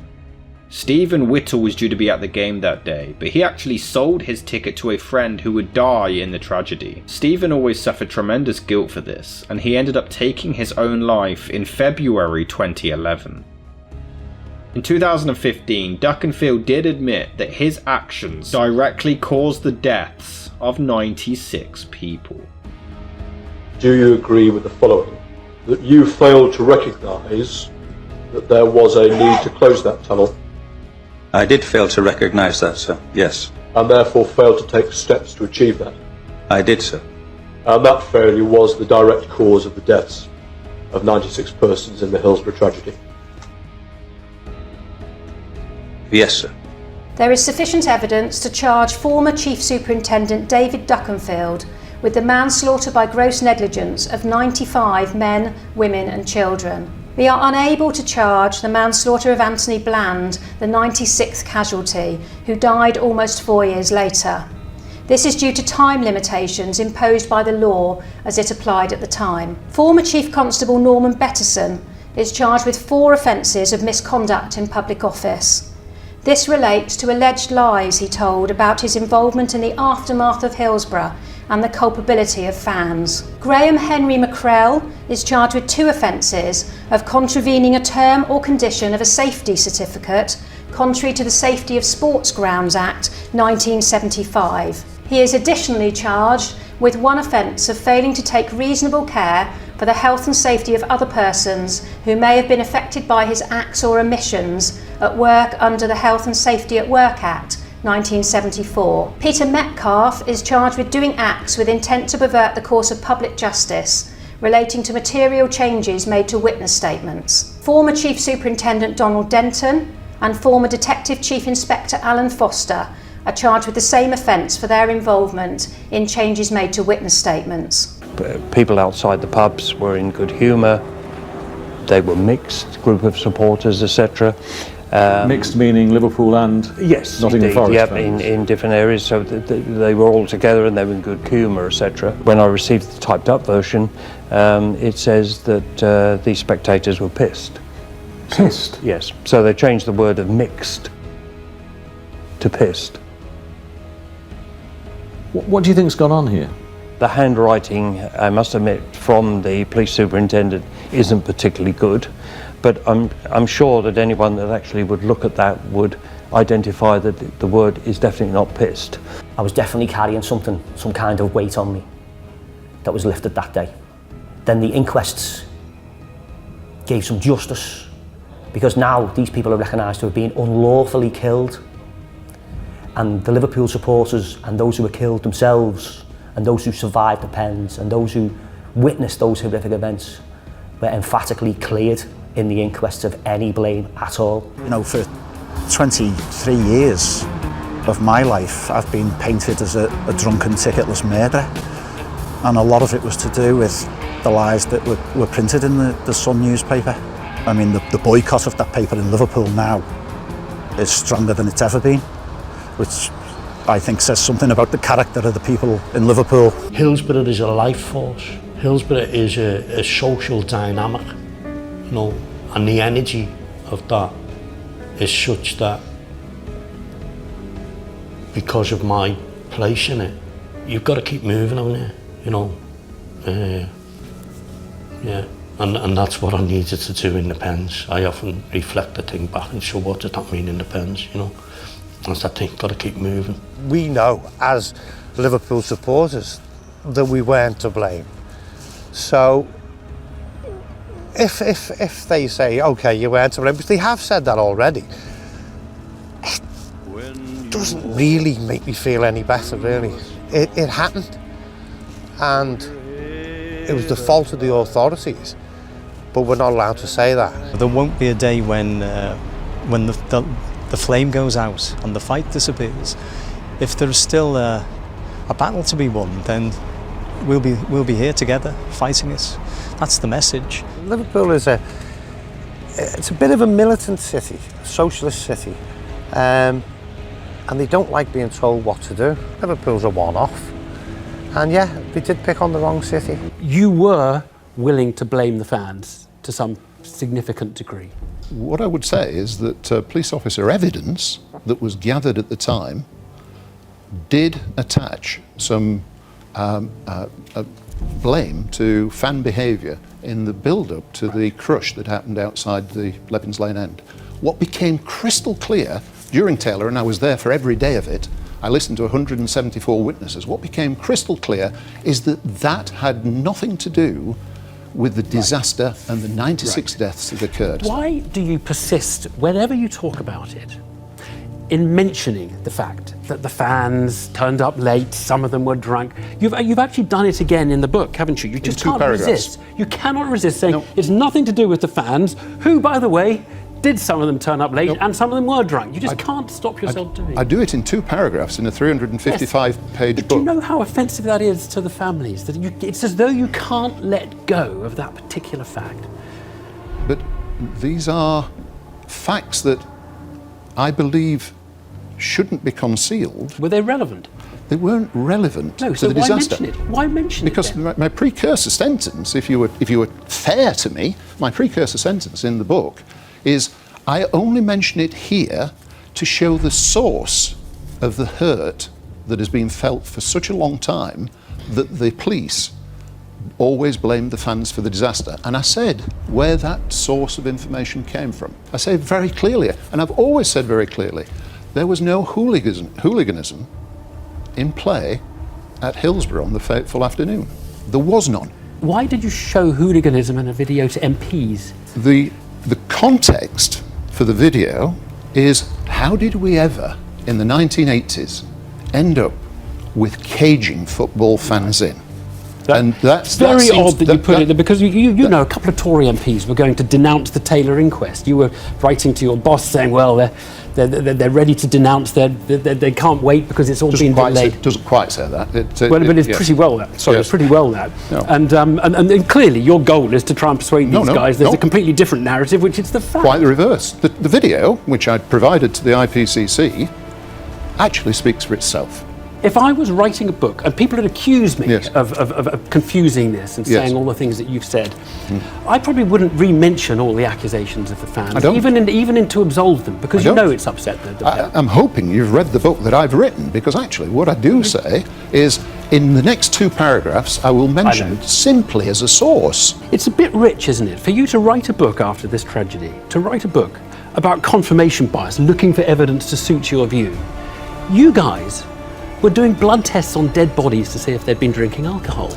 Stephen Whittle was due to be at the game that day, but he actually sold his ticket to a friend who would die in the tragedy. Stephen always suffered tremendous guilt for this, and he ended up taking his own life in February 2011. In 2015, Duckenfield did admit that his actions directly caused the deaths of 96 people. Do you agree with the following? That you failed to recognise that there was a need to close that tunnel? I did fail to recognise that, sir, yes. And therefore failed to take steps to achieve that? I did, sir. And that failure was the direct cause of the deaths of 96 persons in the Hillsborough tragedy? Yes, sir. There is sufficient evidence to charge former Chief Superintendent David Duckenfield with the manslaughter by gross negligence of 95 men, women and children. We are unable to charge the manslaughter of Anthony Bland, the 96th casualty, who died almost 4 years later. This is due to time limitations imposed by the law as it applied at the time. Former Chief Constable Norman Betterson is charged with 4 offences of misconduct in public office. This relates to alleged lies he told about his involvement in the aftermath of Hillsborough and the culpability of fans. Graham Henry McCrell is charged with 2 offences of contravening a term or condition of a safety certificate contrary to the Safety of Sports Grounds Act 1975. He is additionally charged with 1 offence of failing to take reasonable care for the health and safety of other persons who may have been affected by his acts or omissions at work under the Health and Safety at Work Act 1974. Peter Metcalfe is charged with doing acts with intent to pervert the course of public justice relating to material changes made to witness statements. Former Chief Superintendent Donald Denton and former Detective Chief Inspector Alan Foster are charged with the same offence for their involvement in changes made to witness statements. People outside the pubs were in good humour. They were mixed, group of supporters, etc. Mixed meaning Liverpool and yes, Nottingham Forest? Yeah, in different areas, so they were all together and they were in good humour, etc. When I received the typed up version, it says that these spectators were pissed. Pissed? Yes, so they changed the word of mixed to pissed. What do you think's gone on here? The handwriting, I must admit, from the police superintendent isn't particularly good, but I'm sure that anyone that actually would look at that would identify that the word is definitely not pissed. I was definitely carrying something, some kind of weight on me that was lifted that day. Then the inquests gave some justice, because now these people are recognised to have been unlawfully killed. And the Liverpool supporters and those who were killed themselves and those who survived the pens and those who witnessed those horrific events were emphatically cleared in the inquests of any blame at all. You know, for 23 years of my life, I've been painted as a drunken, ticketless murderer. And a lot of it was to do with the lies that were printed in the Sun newspaper. I mean, the boycott of that paper in Liverpool now is stronger than it's ever been, which I think says something about the character of the people in Liverpool. Hillsborough is a life force. Hillsborough is a social dynamic, you know, and the energy of that is such that because of my place in it, you've got to keep moving on it, you know. Yeah, and that's what I needed to do in the pens. I often reflect the thing back and so what did that mean in the pens, you know. That's that thing, got to keep moving. We know, as Liverpool supporters, that we weren't to blame. So, if they say, OK, you weren't to blame, because they have said that already, it doesn't really make me feel any better, really. It happened, and it was the fault of the authorities, but we're not allowed to say that. There won't be a day when the flame goes out and the fight disappears. If there's still a battle to be won, then we'll be here together fighting it. That's the message. Liverpool is a bit of a militant city, a socialist city, and they don't like being told what to do. Liverpool's a one-off, and yeah, they did pick on the wrong city. You were willing to blame the fans to some significant degree. What I would say is that police officer evidence that was gathered at the time did attach some blame to fan behaviour in the build-up to the crush that happened outside the Levins Lane end. What became crystal clear during Taylor, and I was there for every day of it, I listened to 174 witnesses, what became crystal clear is that that had nothing to do with the disaster and the 96 deaths that occurred. Why do you persist, whenever you talk about it, in mentioning the fact that the fans turned up late, some of them were drunk? You've actually done it again in the book, haven't you? You just can't resist. You cannot resist saying it's nothing to do with the fans, who, by the way, did some of them turn up late and some of them were drunk. You just can't stop yourself doing it. I do it in 2 paragraphs in a 355-page book. Do you know how offensive that is to the families? That it's as though you can't let go of that particular fact. But these are facts that I believe shouldn't be concealed. Were they relevant? They weren't relevant No, to so the why disaster. mention it? Why mention because it then? my precursor sentence, if you were fair to me, my precursor sentence in the book is, I only mention it here to show the source of the hurt that has been felt for such a long time that the police always blamed the fans for the disaster. And I said where that source of information came from. I say very clearly, and I've always said very clearly, there was no hooliganism in play at Hillsborough on the fateful afternoon. There was none. Why did you show hooliganism in a video to MPs? The context for the video is, how did we ever, in the 1980s, end up with caging football fans in? And that's very odd that you put it there, because you know a couple of Tory MPs were going to denounce the Taylor inquest. You were writing to your boss saying, well, they're ready to denounce, they can't wait because it's all been delayed. It doesn't quite say that. But it's pretty well that. Sorry, it's pretty well that. No. And clearly your goal is to try and persuade these guys there's a completely different narrative, which is the fact. Quite the reverse. The video, which I'd provided to the IPCC, actually speaks for itself. If I was writing a book and people had accused me of confusing this and saying all the things that you've said, I probably wouldn't re-mention all the accusations of the fans, even to absolve them, because you know it's upset them. I'm hoping you've read the book that I've written, because actually what I do say is, in the next 2 paragraphs, I will mention simply as a source. It's a bit rich, isn't it, for you to write a book after this tragedy, to write a book about confirmation bias, looking for evidence to suit your view. You guys were doing blood tests on dead bodies to see if they'd been drinking alcohol.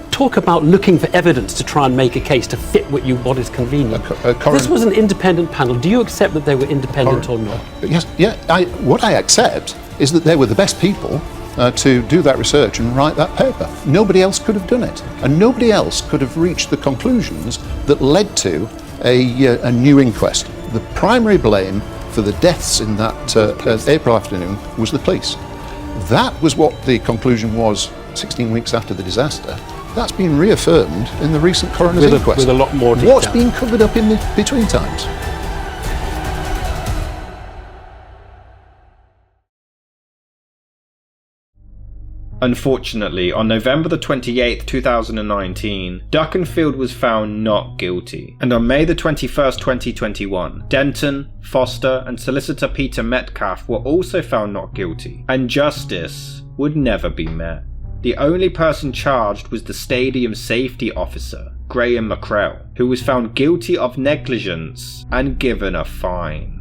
Talk about looking for evidence to try and make a case to fit what is convenient. This was an independent panel. Do you accept that they were independent or not? Yes, what I accept is that they were the best people to do that research and write that paper. Nobody else could have done it, and nobody else could have reached the conclusions that led to a new inquest. The primary blame for the deaths in that April afternoon was the police. That was what the conclusion was 16 weeks after the disaster. That's been reaffirmed in the recent coroner's inquest. With a lot more detail. What's been covered up in the between times? Unfortunately, on November the 28th, 2019, Duckenfield was found not guilty, and on May the 21st, 2021, Denton, Foster and solicitor Peter Metcalfe were also found not guilty, and justice would never be met. The only person charged was the stadium safety officer, Graham McCrell, who was found guilty of negligence and given a fine.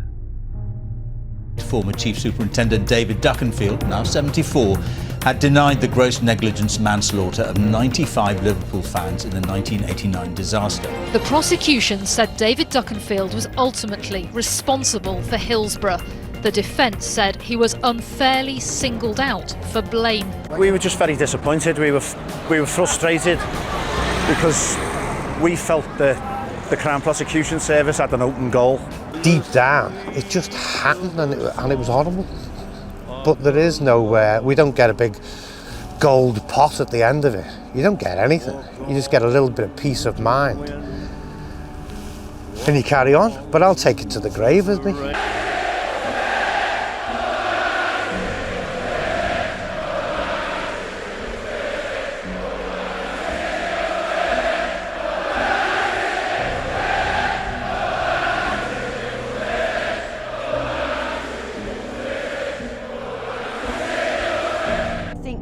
Former Chief Superintendent David Duckenfield, now 74, had denied the gross negligence manslaughter of 95 Liverpool fans in the 1989 disaster. The prosecution said David Duckenfield was ultimately responsible for Hillsborough. The defence said he was unfairly singled out for blame. We were just very disappointed. We were frustrated because we felt the Crown Prosecution Service had an open goal. Deep down, it just happened and it was horrible. But there is no, we don't get a big gold pot at the end of it. You don't get anything. You just get a little bit of peace of mind. And you carry on, but I'll take it to the grave with me.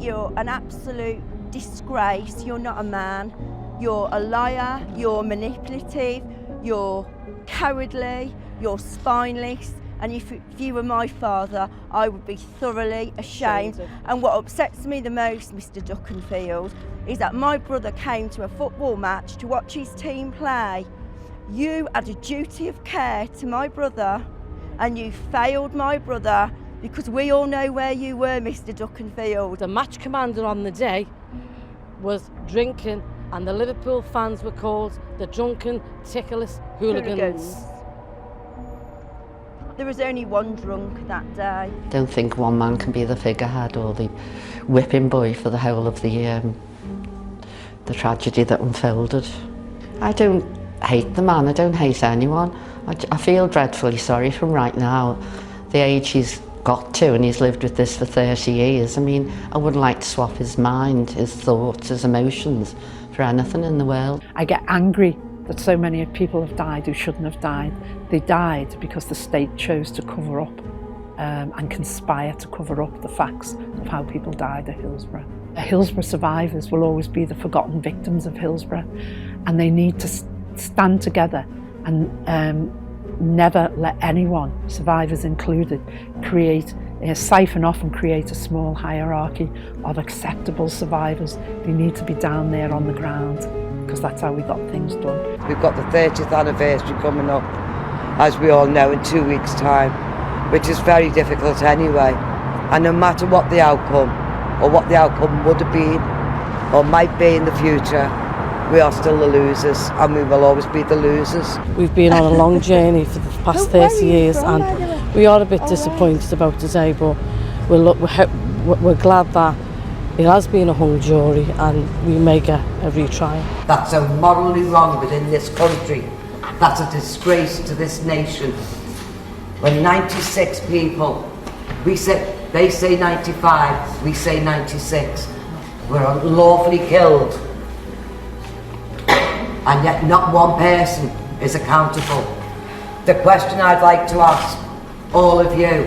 You're an absolute disgrace. You're not a man. You're a liar. You're manipulative. You're cowardly. You're spineless. And if you were my father, I would be thoroughly ashamed. And what upsets me the most, Mr. Duckenfield, is that my brother came to a football match to watch his team play. You had a duty of care to my brother, and you failed my brother, because we all know where you were, Mr. Duckenfield. The match commander on the day was drinking, and the Liverpool fans were called the drunken, tickless hooligans. There was only one drunk that day. I don't think one man can be the figurehead or the whipping boy for the whole of the tragedy that unfolded. I don't hate the man, I don't hate anyone. I feel dreadfully sorry for him right now. The age he's got to, and he's lived with this for 30 years. I mean, I wouldn't like to swap his mind, his thoughts, his emotions for anything in the world. I get angry that so many people have died who shouldn't have died. They died because the state chose to cover up and conspire to cover up the facts of how people died at Hillsborough. Hillsborough survivors will always be the forgotten victims of Hillsborough, and they need to stand together and never let anyone, survivors included, siphon off and create a small hierarchy of acceptable survivors. They need to be down there on the ground, because that's how we got things done. We've got the 30th anniversary coming up, as we all know, in 2 weeks' time, which is very difficult anyway. And no matter what the outcome, or what the outcome would have been, or might be in the future, we are still the losers, and we will always be the losers. We've been on a long journey for the past 30 years, and we are a bit disappointed about today, but we're glad that it has been a hung jury, and we may get a retrial. That's so morally wrong within this country. That's a disgrace to this nation. When 96 people, they say 95, we say 96, were unlawfully killed, and yet not one person is accountable. The question I'd like to ask all of you,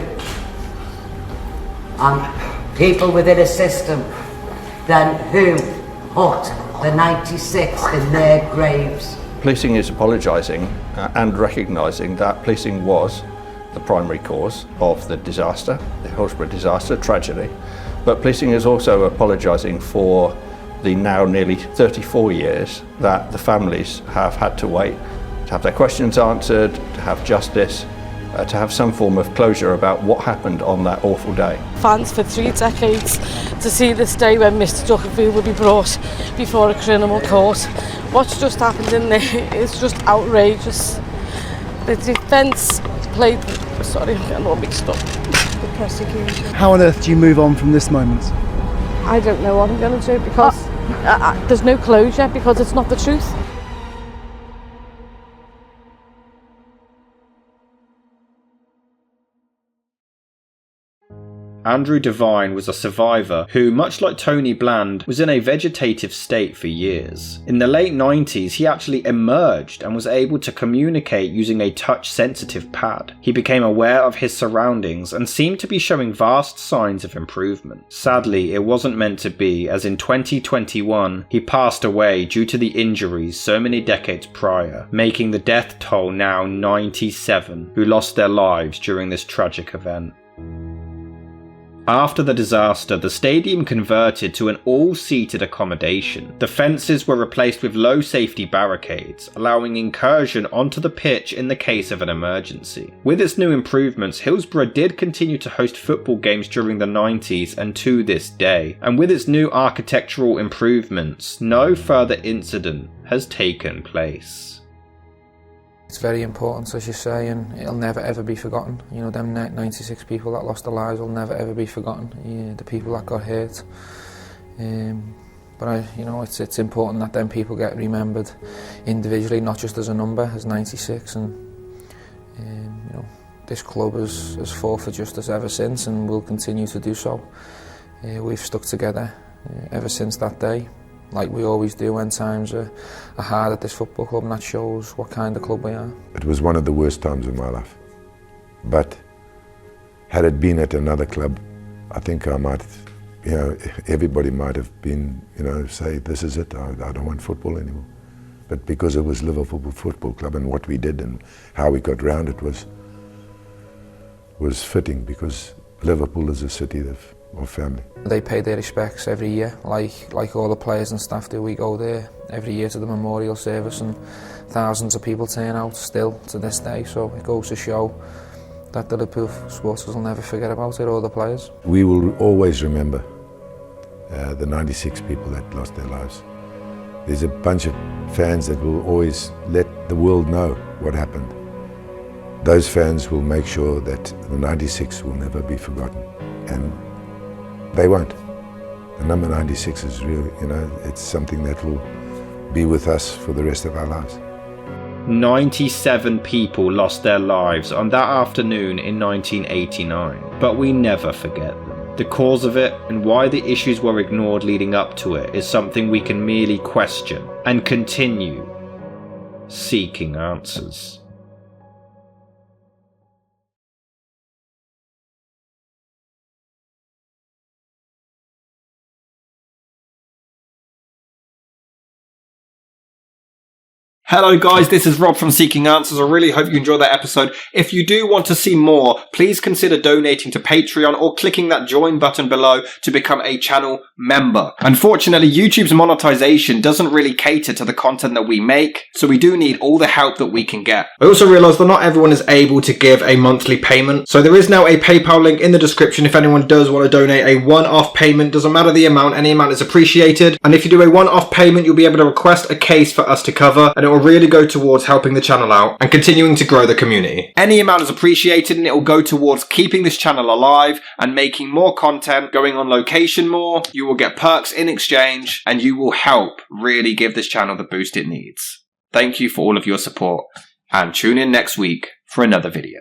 and people within a system, then who put the 96 in their graves? Policing is apologising and recognising that policing was the primary cause of the disaster, the Hillsborough disaster, tragedy. But policing is also apologising for the now nearly 34 years that the families have had to wait to have their questions answered, to have justice, to have some form of closure about what happened on that awful day. Fans for 3 decades to see this day when Mr. Duckenfield will be brought before a criminal court. What's just happened in there is just outrageous. The defence played... Sorry, I'm getting all mixed up. The prosecution. How on earth do you move on from this moment? I don't know what I'm going to do, because there's no closure, because it's not the truth. Andrew Devine was a survivor who, much like Tony Bland, was in a vegetative state for years. In the late 90s, he actually emerged and was able to communicate using a touch-sensitive pad. He became aware of his surroundings and seemed to be showing vast signs of improvement. Sadly, it wasn't meant to be, as in 2021, he passed away due to the injuries so many decades prior, making the death toll now 97 who lost their lives during this tragic event. After the disaster, the stadium converted to an all-seated accommodation. The fences were replaced with low safety barricades, allowing incursion onto the pitch in the case of an emergency. With its new improvements, Hillsborough did continue to host football games during the 90s and to this day, and with its new architectural improvements, no further incident has taken place. It's very important, as you say, and it'll never ever be forgotten. You know, them 96 people that lost their lives will never ever be forgotten. The people that got hurt. But it's important that them people get remembered individually, not just as a number, as 96. And this club has fought for justice ever since, and will continue to do so. We've stuck together ever since that day, like we always do when times are hard at this football club, and that shows what kind of club we are. It was one of the worst times of my life. But had it been at another club, I think I might, everybody might have been, say, this is it, I don't want football anymore. But because it was Liverpool Football Club and what we did and how we got round it was was fitting because Liverpool is a city of family. They pay their respects every year, like all the players and staff do. We go there every year to the memorial service, and thousands of people turn out still to this day, so it goes to show that the Liverpool supporters will never forget about it, or the players. We will always remember the 96 people that lost their lives. There's a bunch of fans that will always let the world know what happened. Those fans will make sure that the 96 will never be forgotten, and they won't. The number 96 is really, it's something that will be with us for the rest of our lives. 97 people lost their lives on that afternoon in 1989, but we never forget them. The cause of it and why the issues were ignored leading up to it is something we can merely question and continue seeking answers. Hello guys, this is Rob from Seeking Answers. I really hope you enjoyed that episode. If you do want to see more, please consider donating to Patreon or clicking that join button below to become a channel member. Unfortunately, YouTube's monetization doesn't really cater to the content that we make, so we do need all the help that we can get. I also realised that not everyone is able to give a monthly payment, so there is now a PayPal link in the description if anyone does want to donate a one-off payment. Doesn't matter the amount, any amount is appreciated. And if you do a one-off payment, you'll be able to request a case for us to cover, and it will really go towards helping the channel out and continuing to grow the community. Any amount is appreciated, and it will go towards keeping this channel alive and making more content, going on location more. You will get perks in exchange, and you will help really give this channel the boost it needs. Thank you for all of your support, and tune in next week for another video.